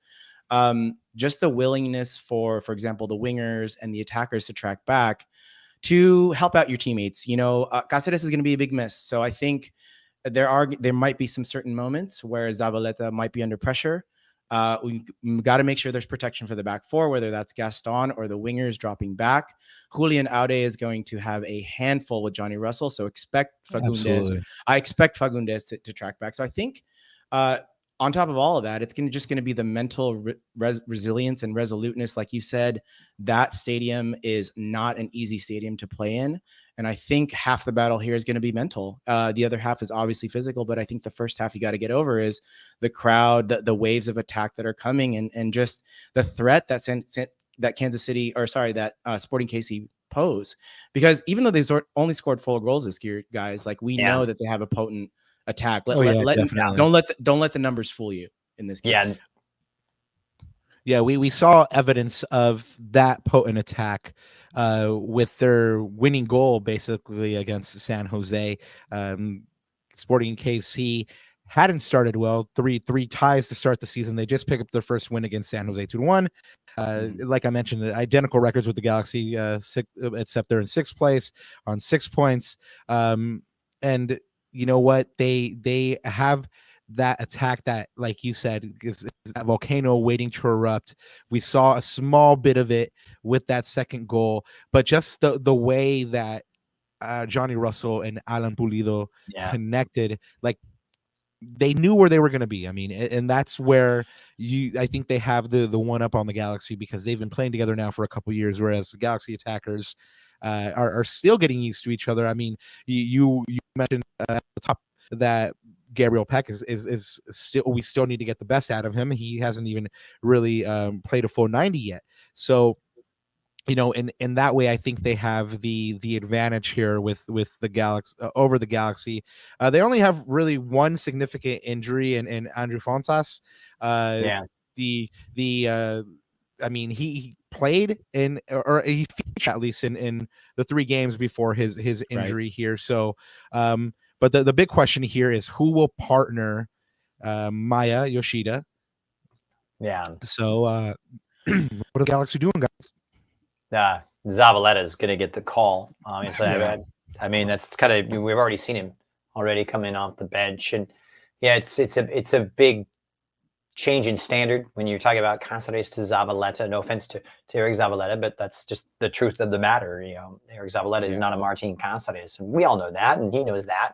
just the willingness for example, the wingers and the attackers to track back to help out your teammates. Cáceres is going to be a big miss. So I think there might be some certain moments where Zabaleta might be under pressure. We got to make sure there's protection for the back four, whether that's Gaston or the wingers dropping back. Julian Aude is going to have a handful with Johnny Russell. So expect Fagundes. Absolutely. I expect Fagundes to track back. So I think, on top of all of that, it's just going to be the mental resilience and resoluteness. Like you said, that stadium is not an easy stadium to play in. And I think half the battle here is going to be mental. The other half is obviously physical, but I think the first half you got to get over is the crowd, the waves of attack that are coming, and just the threat that Sporting KC pose. Because even though they only scored 4 goals this year, guys, like we know that they have a potent attack. Don't let the numbers fool you in this case. Yeah, we saw evidence of that potent attack with their winning goal basically against San Jose. Sporting KC hadn't started well. Three ties to start the season. They just picked up their first win against San Jose 2-1. Like I mentioned, identical records with the Galaxy, except they're in 6th place on 6 points. And you know what? They have that attack that, like you said, is that volcano waiting to erupt. We saw a small bit of it with that second goal, but just the way that Johnny Russell and Alan Pulido connected, like they knew where they were going to be. I mean, and that's where I think they have the one up on the Galaxy, because they've been playing together now for a couple years, whereas the Galaxy attackers are still getting used to each other. I mean, you mentioned at the top that Gabriel Peck is still, we still need to get the best out of him. He hasn't even really played a full 90 yet. So, in that way, I think they have the advantage here with the Galaxy over the Galaxy. They only have really one significant injury in Andrew Fontas. I mean, he played or he featured at least in the 3 games before his injury here. So, but the big question here is who will partner Maya Yoshida? Yeah. So, what are the Galaxy doing, guys? Zabaleta is going to get the call. Obviously, I mean, that's kind of, we've already seen him already coming off the bench, and it's a big change in standard when you're talking about Cáceres to Zabaleta. No offense to Eric Zabaleta, but that's just the truth of the matter. Eric Zabaleta is not a Martin Cáceres, and we all know that, and he knows that.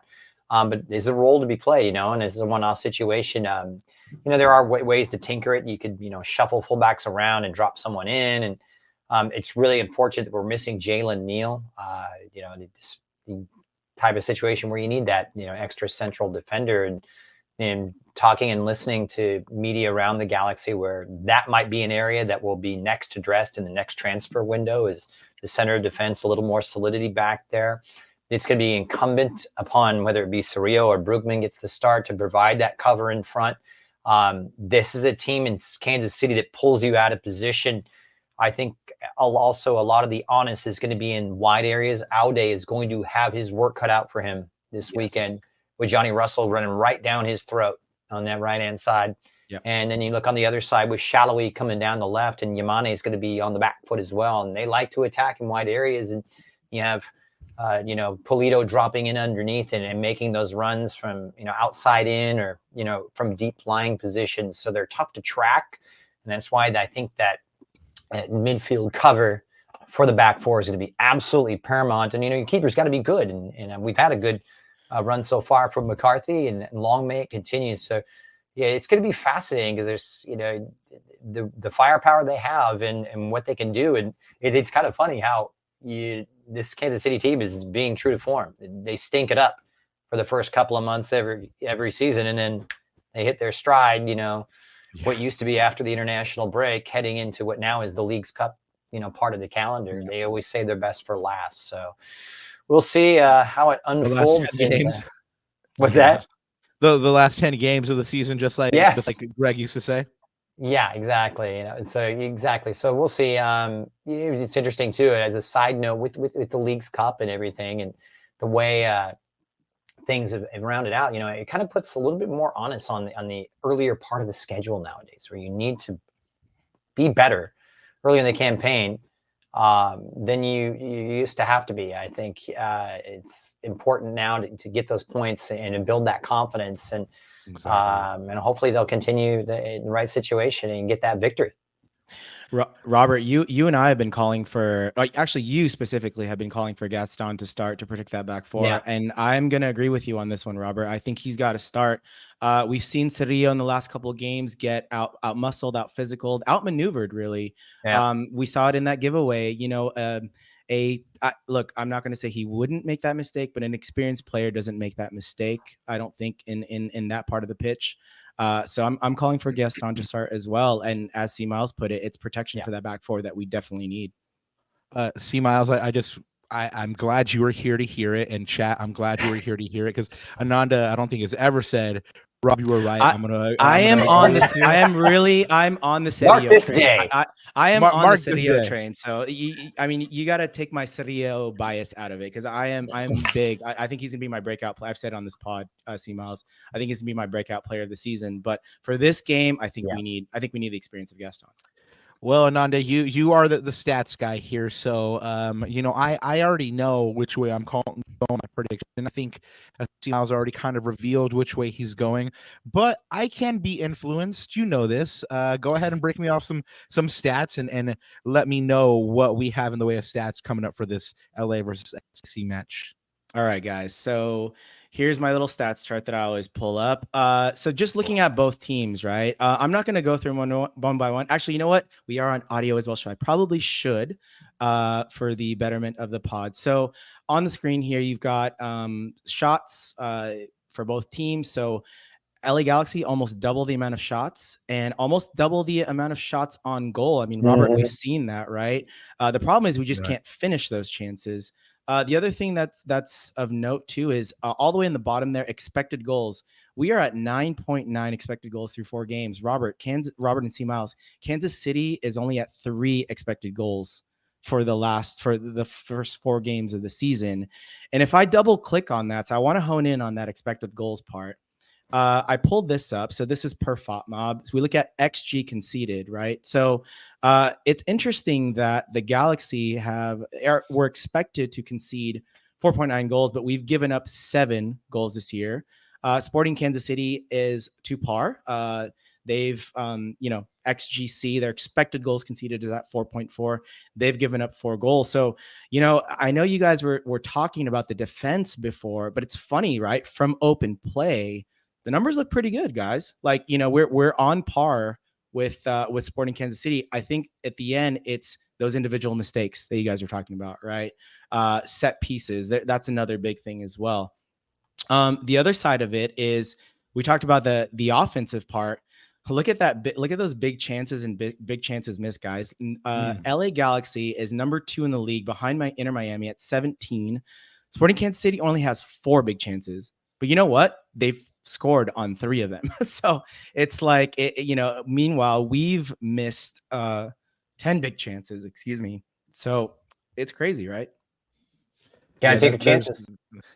But there's a role to be played, and it's a one-off situation. There are ways to tinker it. You could, shuffle fullbacks around and drop someone in, and it's really unfortunate that we're missing Jalen Neal. The type of situation where you need that, extra central defender, and talking and listening to media around the Galaxy where that might be an area that will be next addressed in the next transfer window, is the center of defense, a little more solidity back there. It's going to be incumbent upon whether it be Cerrillo or Brugman gets the start to provide that cover in front. This is a team in Kansas City that pulls you out of position. I think also a lot of the onus is going to be in wide areas. Aude is going to have his work cut out for him this weekend, with Johnny Russell running right down his throat on that right-hand side. Yep. And then you look on the other side with Shallowy coming down the left, and Yamane is going to be on the back foot as well. And they like to attack in wide areas. And you have, Pulido dropping in underneath and making those runs from, outside in or, from deep lying positions. So they're tough to track. And that's why I think that midfield cover for the back four is going to be absolutely paramount. And, your keeper's got to be good. And we've had a good run so far from McCarthy, and long may it continue. So, yeah, it's going to be fascinating because there's, the firepower they have and what they can do. And it's kind of funny how this Kansas City team is being true to form. They stink it up for the first couple of months every season, and then they hit their stride, what used to be after the international break, heading into what now is the League's Cup, part of the calendar. They always say their best for last. So we'll see how it unfolds. The last 10 games. What's that? The last 10 games of the season, just like Greg used to say. Yeah, exactly. So we'll see. It's interesting too, as a side note, with the League's Cup and everything, and the way things have rounded out. It kind of puts a little bit more onus on the earlier part of the schedule nowadays, where you need to be better early in the campaign than you used to have to be. I think it's important now to get those points and to build that confidence, and hopefully they'll continue in the right situation and get that victory. Robert, you and I have been calling for, actually you specifically have been calling for Gaston to start to protect that back four. And I'm going to agree with you on this one, Robert. I think he's got to start. We've seen Cerrillo in the last couple of games get out muscled, out physical, outmaneuvered really. We saw it in that giveaway, look, I'm not going to say he wouldn't make that mistake, but an experienced player doesn't make that mistake, I don't think, in that part of the pitch. So I'm calling for Gaston to start as well. And as C Miles put it, it's protection for that back four that we definitely need. C Miles, I'm glad you were here to hear it, and chat, I'm glad you were here to hear it, because Ananda, I don't think has ever said, Rob, you were right. I'm on the Cerrillo train. I am on the Cerrillo train. So you got to take my Cerrillo bias out of it, because I'm big. I think he's gonna be my breakout player. I've said on this pod, C Miles, I think he's gonna be my breakout player of the season. But for this game, I think we need the experience of Gaston. Well, Ananda, you are the stats guy here, so I already know which way I'm calling my prediction. I think Miles already kind of revealed which way he's going, but I can be influenced. You know this. Go ahead and break me off some stats and let me know what we have in the way of stats coming up for this LA versus XC match. All right, guys. So here's my little stats chart that I always pull up. So just looking at both teams, right? I'm not going to go through one by one. Actually, you know what? We are on audio as well, so I probably should for the betterment of the pod. So on the screen here, you've got shots for both teams. So LA Galaxy almost double the amount of shots and almost double the amount of shots on goal. I mean, Robert, we've seen that, right? The problem is we just can't finish those chances. The other thing that's of note too is all the way in the bottom there, expected goals. We are at 9.9 expected goals through 4 games. Robert and C Miles, Kansas City is only at 3 expected goals for the first 4 games of the season. And if I double click on that, so I want to hone in on that expected goals part. I pulled this up. So this is per FOTMob. So we look at XG conceded, right? So it's interesting that the Galaxy were expected to concede 4.9 goals, but we've given up 7 goals this year. Sporting Kansas City is to par. They've, XGC, their expected goals conceded is at 4.4. They've given up 4 goals. So, I know you guys were talking about the defense before, but it's funny, right? From open play, the numbers look pretty good, guys. Like, we're on par with Sporting Kansas City. I think at the end, it's those individual mistakes that you guys are talking about, right? Set pieces. That's another big thing as well. The other side of it is we talked about the offensive part. Look at that. Look at those big chances and big chances missed, guys. LA Galaxy is number 2 in the league behind Inter Miami at 17. Sporting Kansas City only has 4 big chances, but you know what? They've scored on 3 of them. So it's like, meanwhile, we've missed 10 big chances, excuse me. So it's crazy, right? Gotta take your chances.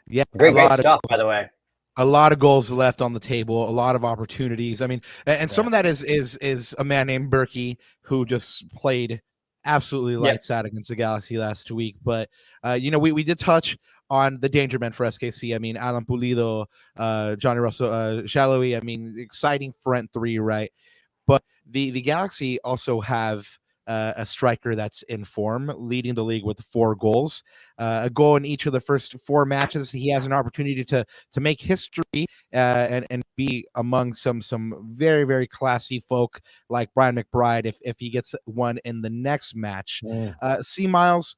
Yeah. Great stuff, by the way. A lot of goals left on the table, a lot of opportunities. I mean, and some of that is a man named Berkey who just played absolutely lights out against the Galaxy last week. But, we did touch on the danger men for SKC. I mean, Alan Pulido, Johnny Russell, Shallowy. I mean, exciting front 3, right? But the Galaxy also have a striker that's in form, leading the league with 4 goals, a goal in each of the first 4 matches. He has an opportunity to make history and be among some very, very classy folk like Brian McBride if he gets one in the next match. C Miles,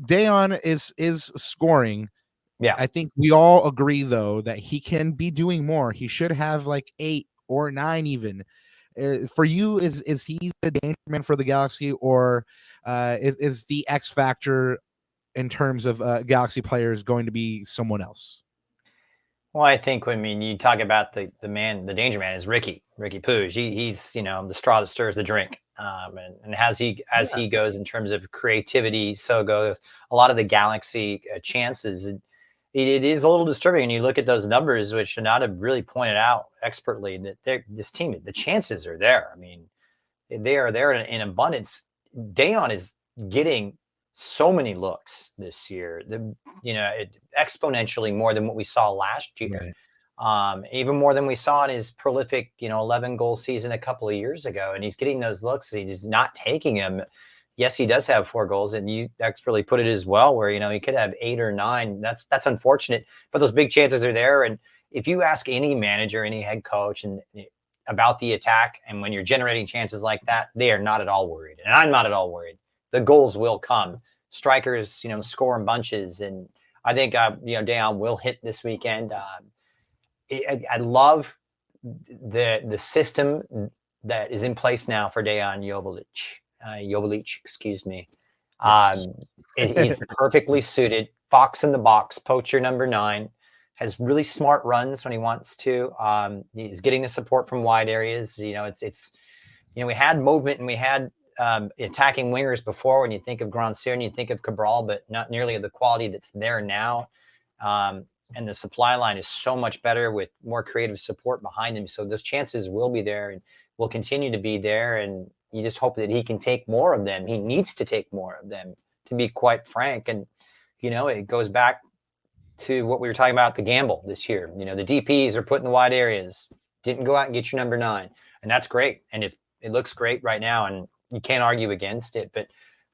Dayon is scoring. Yeah. I think we all agree though that he can be doing more. He should have like 8 or 9 even. For you, is he the danger man for the Galaxy, or is the X factor in terms of Galaxy players going to be someone else? Well, I think you talk about the danger man is Ricky Puig. He's the straw that stirs the drink. And as he goes in terms of creativity, so goes a lot of the Galaxy chances. It is a little disturbing, and you look at those numbers, which Nada really pointed out expertly, that this team, the chances are there. I mean, they are there in abundance. Dayon is getting so many looks this year, exponentially more than what we saw last year. Right. Even more than we saw in his prolific, 11-goal season a couple of years ago. And he's getting those looks. He's just not taking them. Yes, he does have 4 goals, and you expertly put it as well, where he could have 8 or 9. That's unfortunate, but those big chances are there. And if you ask any manager, any head coach, and about the attack, and when you're generating chances like that, they are not at all worried, and I'm not at all worried. The goals will come. Strikers, score in bunches, and I think Dayon will hit this weekend. I love the system that is in place now for Dayon Joveljic, excuse me. He's perfectly suited. Fox in the box, poacher number 9, has really smart runs when he wants to. He's getting the support from wide areas. We had movement and we had attacking wingers before. When you think of Grandsir and you think of Cabral, but not nearly of the quality that's there now. And the supply line is so much better with more creative support behind him. So those chances will be there and will continue to be there. And you just hope that he can take more of them. He needs to take more of them, to be quite frank. And, it goes back to what we were talking about, the gamble this year. The DPs are put in the wide areas, didn't go out and get your number 9. And that's great. And if it looks great right now, and you can't argue against it, but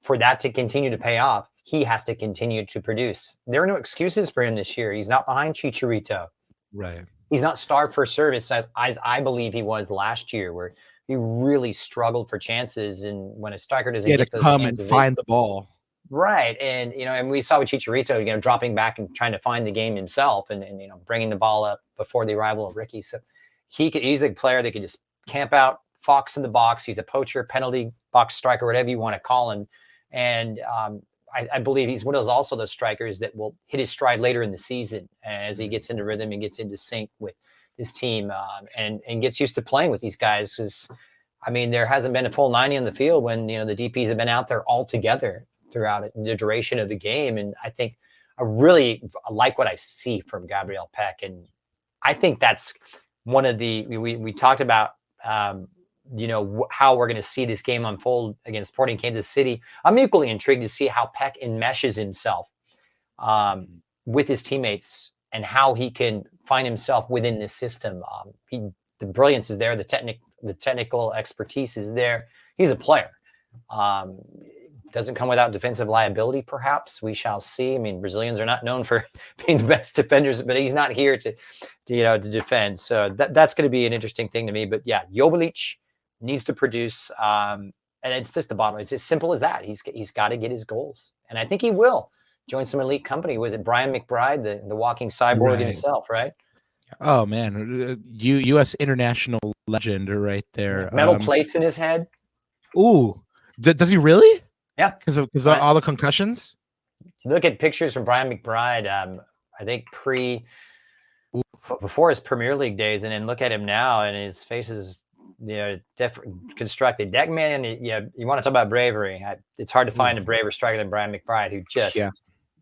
for that to continue to pay off, he has to continue to produce. There are no excuses for him this year. He's not behind Chicharito. Right. He's not starved for service as I believe he was last year, where he really struggled for chances. And when a striker doesn't get those come chances, and find the ball. Right. And, and we saw with Chicharito, dropping back and trying to find the game himself and bringing the ball up before the arrival of Ricky. So he's a player that could just camp out, Fox in the box. He's a poacher, penalty box striker, whatever you want to call him. And I believe he's one of those strikers that will hit his stride later in the season as he gets into rhythm and gets into sync with his team and gets used to playing with these guys. Because, there hasn't been a full 90 on the field when, the DPs have been out there all together throughout the duration of the game. And I think I really like what I see from Gabriel Peck. And I think that's one of we talked about, how we're going to see this game unfold against Sporting Kansas City. I'm equally intrigued to see how Peck enmeshes himself with his teammates and how he can find himself within this system. The brilliance is there. The technical expertise is there. He's a player. Doesn't come without defensive liability, perhaps. We shall see. Brazilians are not known for being the best defenders, but he's not here to defend. So that's going to be an interesting thing to me. But yeah, Joveljic needs to produce, and it's just the bottom. It's as simple as that. He's got to get his goals, and I think he will join some elite company. Was it Brian McBride, the walking cyborg himself, right? Oh man, U.S. international legend right there. Metal plates in his head. Ooh, does he really? Yeah, because of all the concussions. Look at pictures from Brian McBride. I think before his Premier League days, and then look at him now, and his face is constructed. That man, you want to talk about bravery? It's hard to find a braver striker than Brian McBride, who just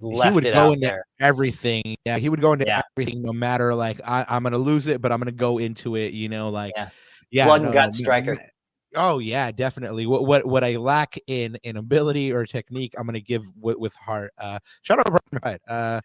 left he would it go out into there. Everything. Yeah, he would go into everything, no matter I'm going to lose it, but I'm going to go into it. Blood and guts striker. Oh yeah, definitely. What I lack in ability or technique, I'm gonna give with heart. Shout out to Brian Wright.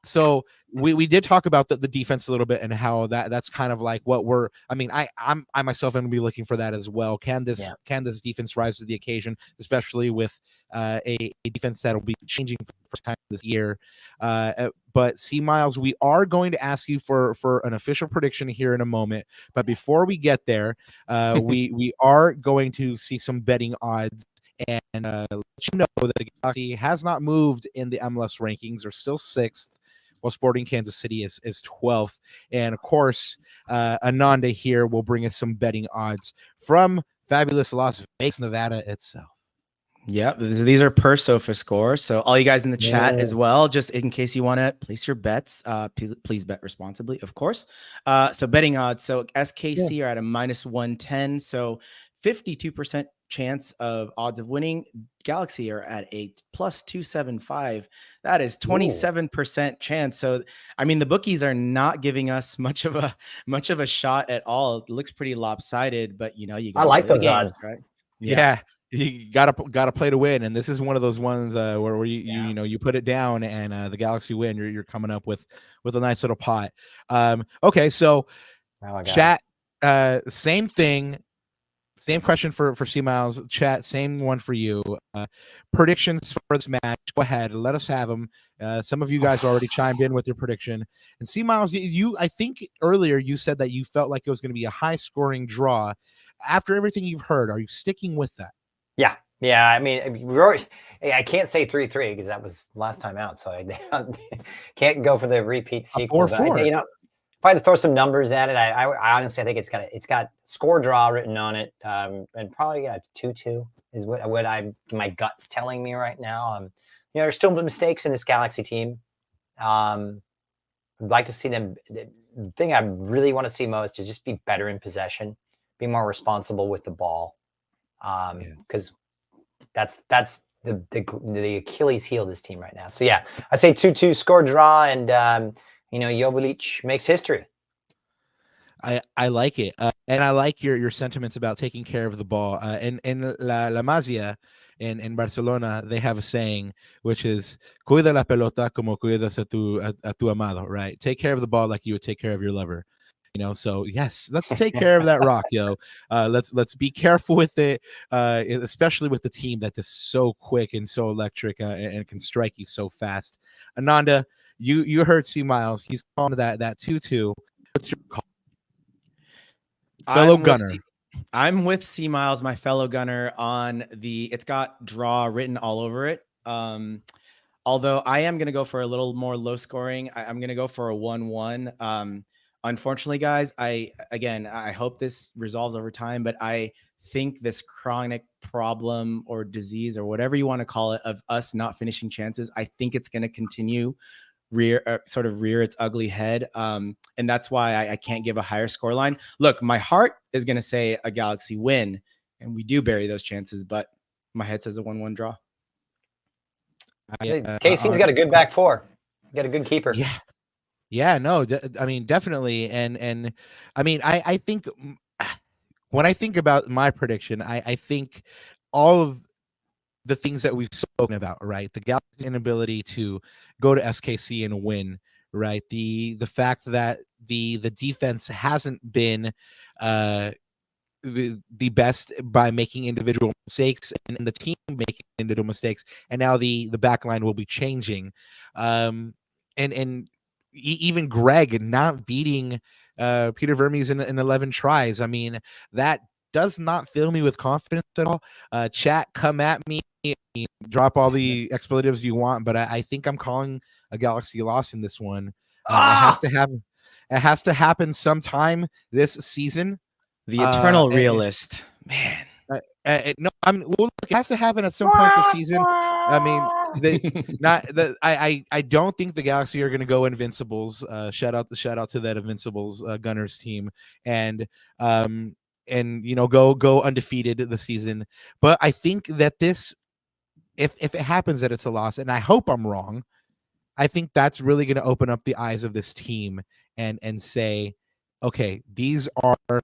So we did talk about the defense a little bit and how that's kind of like what I myself am gonna be looking for that as well. Can this defense rise to the occasion, especially with a defense that'll be changing for the first time this year? But C Miles, we are going to ask you for an official prediction here in a moment. But before we get there, we are going to see some betting odds. And let you know that the Galaxy has not moved in the MLS rankings. They're still 6th, while Sporting Kansas City is 12th. And of course, Ananda here will bring us some betting odds from fabulous Las Vegas, Nevada itself. Yeah, these are per sofa score. So all you guys in the chat as well, just in case you want to place your bets, please bet responsibly, of course. So betting odds. So SKC are at a -110. So 52% chance of odds of winning. Galaxy are at a +275. That is 27% chance. So I mean, the bookies are not giving us much of a shot at all. It looks pretty lopsided, but you I like those odds, right? Yeah. You gotta play to win, and this is one of those ones where you put it down and the Galaxy win. You're coming up with a nice little pot. Okay, so chat, same thing, same question for C Miles. Chat, same one for you. Predictions for this match. Go ahead, let us have them. Some of you guys already chimed in with your prediction, and C Miles, I think earlier you said that you felt like it was going to be a high scoring draw. After everything you've heard, are you sticking with that? Yeah. I mean, I can't say 3-3 because that was last time out, so I can't go for the repeat sequel. 4-4. If I had to throw some numbers at it, I honestly think it's got score draw written on it, and probably 2-2 is what my gut's telling me right now. There's still mistakes in this Galaxy team. I'd like to see them. The thing I really want to see most is just be better in possession, be more responsible with the ball, because that's the Achilles heel of this team right now. So yeah, I say 2-2 score draw, and Joveljic makes history. I like it, and I like your sentiments about taking care of the ball. In La Masia in Barcelona, they have a saying which is "Cuida la pelota como cuidas a tu amado." Right? Take care of the ball like you would take care of your lover. So yes, let's take care of that rock, yo. Let's be careful with it, especially with the team that is so quick and so electric and can strike you so fast. Ananda, you heard C Miles. He's calling that 2-2. What's your call, fellow gunner? I'm with C Miles, my fellow gunner, on it's got draw written all over it. Although I am going to go for a little more low scoring. I'm going to go for a 1-1. Unfortunately, guys, I hope this resolves over time, but I think this chronic problem or disease or whatever you want to call it of us not finishing chances, I think it's going to continue rear its ugly head. And that's why I can't give a higher score line. Look, my heart is going to say a Galaxy win, and we do bury those chances, but my head says a 1-1 draw. KC's got a good back four. Got a good keeper. Yeah, no, I mean, definitely. And I mean, I think when I think about my prediction, I think all of the things that we've spoken about, right? The Galaxy's inability to go to SKC and win, right? The fact that the defense hasn't been the best by making individual mistakes, and the team making individual mistakes, and now the back line will be changing. And even Greg not beating Peter Vermes in 11 tries. I mean, that does not fill me with confidence at all. Chat, come at me, drop all the expletives you want, but I think I'm calling a Galaxy loss in this one. It has to happen sometime this season. The eternal realist, man. No, it has to happen at some point this season. I mean, I don't think the Galaxy are going to go invincibles. Shout out to that Invincibles Gunners team, and go undefeated this season. But I think that this, if it happens that it's a loss, and I hope I'm wrong, I think that's really going to open up the eyes of this team and say, okay, these are our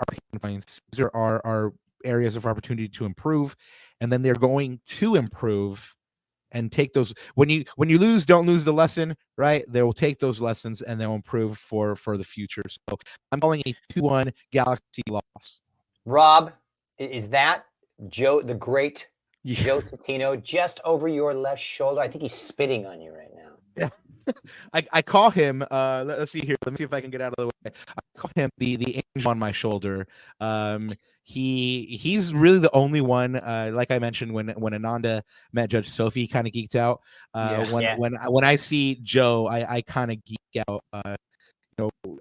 pain points. These are our areas of opportunity to improve, and then they're going to improve and take those. When you lose, don't lose the lesson, right? They will take those lessons and they'll improve for the future. So I'm calling a 2-1 Galaxy loss. Rob, is that Joe, the great Yeah. Joe Totino, just over your left shoulder? I think he's spitting on you right now. Yeah. I call him let's see here. Let me see if I can get out of the way. I call him the angel on my shoulder. He's really the only one, like I mentioned when Ananda met Judge Sophie, kind of geeked out. When I see Joe, I kind of geek out.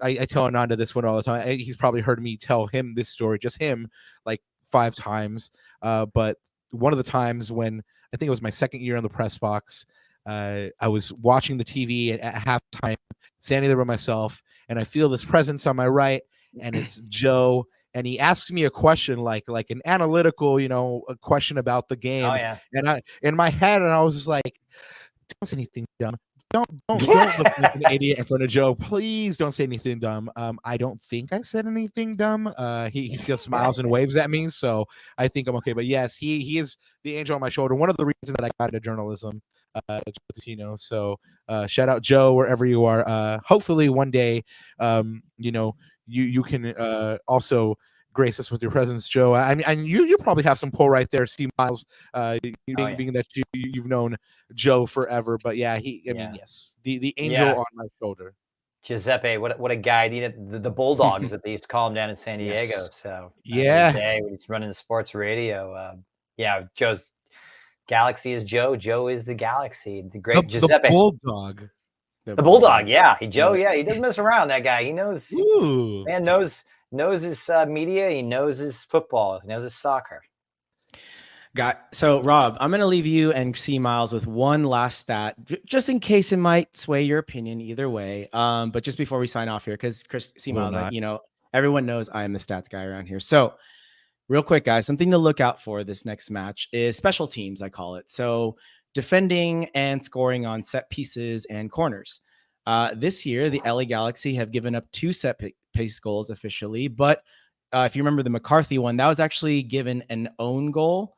I tell Ananda this one all the time. He's probably heard me tell him this story, just him, like 5 times. But one of the times when I think it was my second year on the press box, I was watching the TV at halftime, standing there by myself, and I feel this presence on my right, and it's Joe. And he asks me a question like an analytical, a question about the game. Oh, yeah. And I, in my head, and I was just like, don't say anything dumb. Don't look like an idiot in front of Joe. Please don't say anything dumb. I don't think I said anything dumb. He still smiles and waves at me, so I think I'm okay. But yes, he is the angel on my shoulder. One of the reasons that I got into journalism, so shout out Joe wherever you are. Hopefully one day, you can also grace us with your presence, Joe. I mean, and you probably have some pull right there, Steve Miles, being that you've known Joe forever. But yeah, yes, the angel on my shoulder. Giuseppe, what a guy. The Bulldogs that they used to call him down in San Diego. Yes. So yeah, day when he's running the sports radio. Joe's Galaxy is Joe. Joe is the Galaxy. The great Giuseppe. The Bulldog. The Bulldog, yeah. He doesn't mess around, that guy. He knows. Ooh. Man knows his media. He knows his football. He knows his soccer. So Rob, I'm going to leave you and C Miles with one last stat, just in case it might sway your opinion either way. But just before we sign off here, because C Miles, everyone knows I am the stats guy around here. So real quick, guys, something to look out for this next match is special teams, I call it. So defending and scoring on set pieces and corners. This year, the LA Galaxy have given up 2 set piece goals officially, but if you remember the McCarthy one, that was actually given an own goal,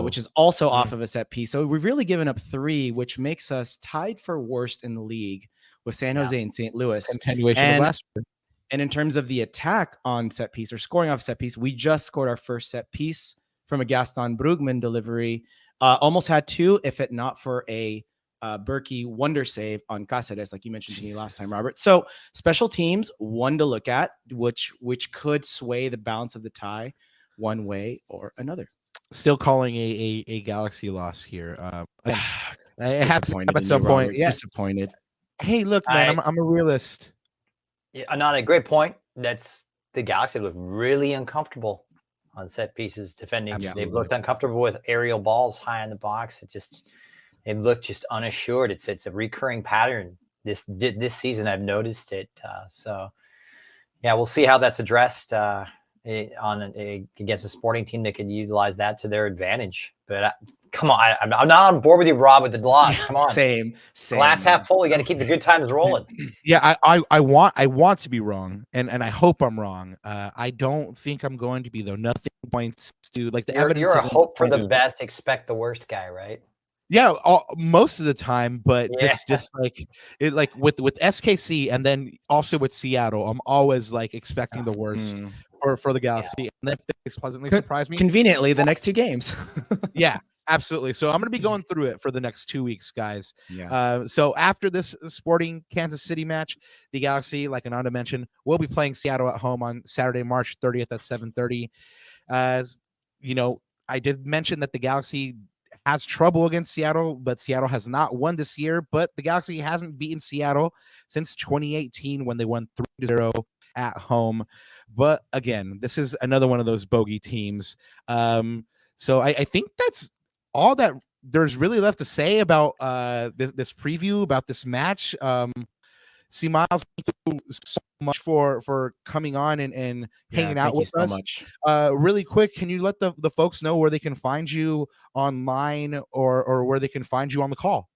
which is also off of a set piece. So we've really given up 3, which makes us tied for worst in the league with San Jose and St. Louis. Continuation of last year. And in terms of the attack on set piece or scoring off set piece, we just scored our first set piece from a Gaston Brugman delivery. Almost had 2, if it not for a Berkey wonder save on Cáceres, like you mentioned to me last time, Robert. So special teams, one to look at, which could sway the balance of the tie one way or another. Still calling a Galaxy loss here. It has to happen at some point. Robert. Yeah, disappointed. Hey, look, man, I'm a realist. Yeah, not a great point. That's the Galaxy look really uncomfortable on set pieces defending. Absolutely. They've looked uncomfortable with aerial balls high in the box. They've looked just unassured. It's a recurring pattern this season. I've noticed it. So yeah, we'll see how that's addressed against a sporting team that could utilize that to their advantage. But come on, I'm not on board with you, Rob, with the loss. Come on, same. Glass half full. You got to keep the good times rolling. Yeah, I want to be wrong, and I hope I'm wrong. I don't think I'm going to be, though. Nothing points to like the evidence. You're a hope for the best, expect the worst guy, right? Yeah, most of the time, but this just like with SKC and then also with Seattle, I'm always like expecting the worst for the Galaxy, and if they pleasantly surprise me. Conveniently, the next 2 games. Yeah, absolutely. So I'm going to be going through it for the next 2 weeks, guys. Yeah. So after this Sporting Kansas City match, the Galaxy, like Ananda mentioned, will be playing Seattle at home on Saturday, March 30th at 7:30. As you know, I did mention that the Galaxy has trouble against Seattle, but Seattle has not won this year. But the Galaxy hasn't beaten Seattle since 2018 when they won 3-0 at home. But again, this is another one of those bogey teams. So I think that's all that there's really left to say about this preview, about this match. C Miles, thank you so much for coming on and hanging out with us. Much. Really quick, can you let the folks know where they can find you online or where they can find you on the call?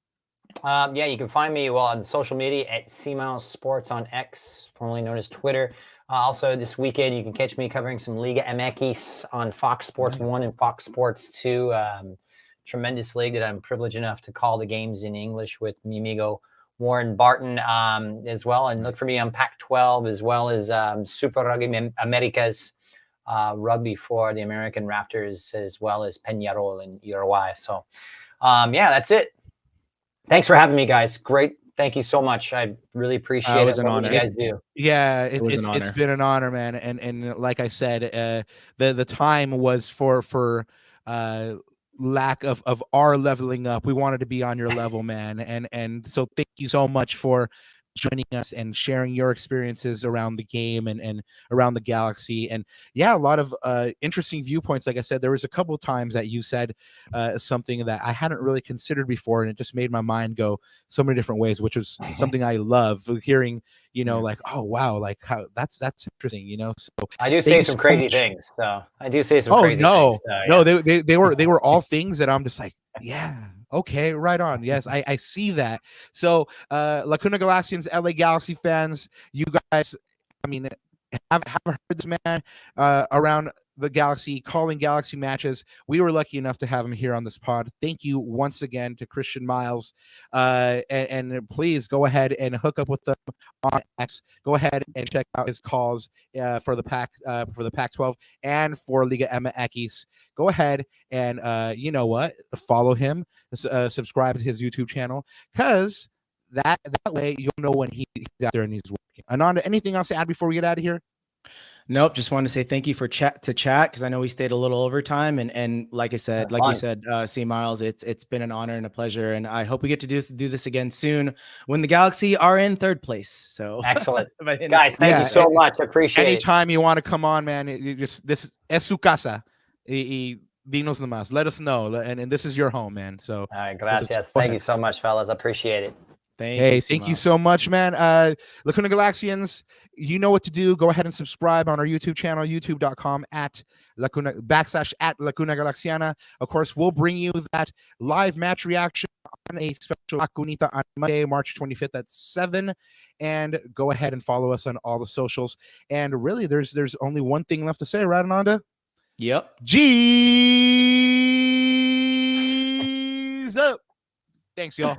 Yeah, you can find me on social media at C Miles Sports on X, formerly known as Twitter. Also, this weekend, you can catch me covering some Liga MX on Fox Sports 1 and Fox Sports 2. tremendous league that I'm privileged enough to call the games in English with mi amigo Warren Barton as well. And look for me on Pac-12 as well as Super Rugby Americas, rugby for the American Raptors, as well as Peñarol in Uruguay. So, yeah, that's it. Thanks for having me, guys. Great. Thank you so much. I really appreciate was it. an What honor. you guys do. Yeah, was an it's honor. been an honor, man. And like I said, the time was for lack of our leveling up. We wanted to be on your level, man. And so thank you so much for joining us and sharing your experiences around the game and around the galaxy. And yeah, a lot of interesting viewpoints. Like I said, there was a couple of times that you said something that I hadn't really considered before, and it just made my mind go so many different ways, which was something I love hearing, you know, like, oh wow, like how that's interesting, you know. So I do thank say you some so crazy much. things. So I do say some Oh crazy no, things. So, no, yeah. they were all things that I'm just like, yeah, okay, right on. Yes, I see that. So Lacuna Galaxians, LA Galaxy fans, you guys, I mean, have heard this man around the galaxy, calling galaxy matches. We were lucky enough to have him here on this pod. Thank you once again to Christian Miles, and please go ahead and hook up with them on X. Go ahead and check out his calls for the Pac-12 and for Liga MX. Go ahead and you know what, follow him, subscribe to his YouTube channel, because that way you'll know when he's out there and he's working. Ananda, anything else to add before we get out of here? Nope. Just wanted to say thank you for chat because I know we stayed a little overtime, and like I said, like you said, C Miles, it's been an honor and a pleasure, and I hope we get to do this again soon when the Galaxy are in third place. So excellent, guys. Thank you so much. I appreciate it. Anytime you want to come on, man, you just, this es su casa. Dinos nomás. Let us know, and this is your home, man. So, all right, gracias. Thank you so much, fellas. I appreciate it. Thank you so much, man. Lacuna Galaxians, you know what to do. Go ahead and subscribe on our YouTube channel, youtube.com /at Lacuna Galaxiana. Of course, we'll bring you that live match reaction on a special Lacunita on Monday, March 25th at 7. And go ahead and follow us on all the socials. And really, there's only one thing left to say, right, Ananda? Yep. G's up. Thanks, y'all.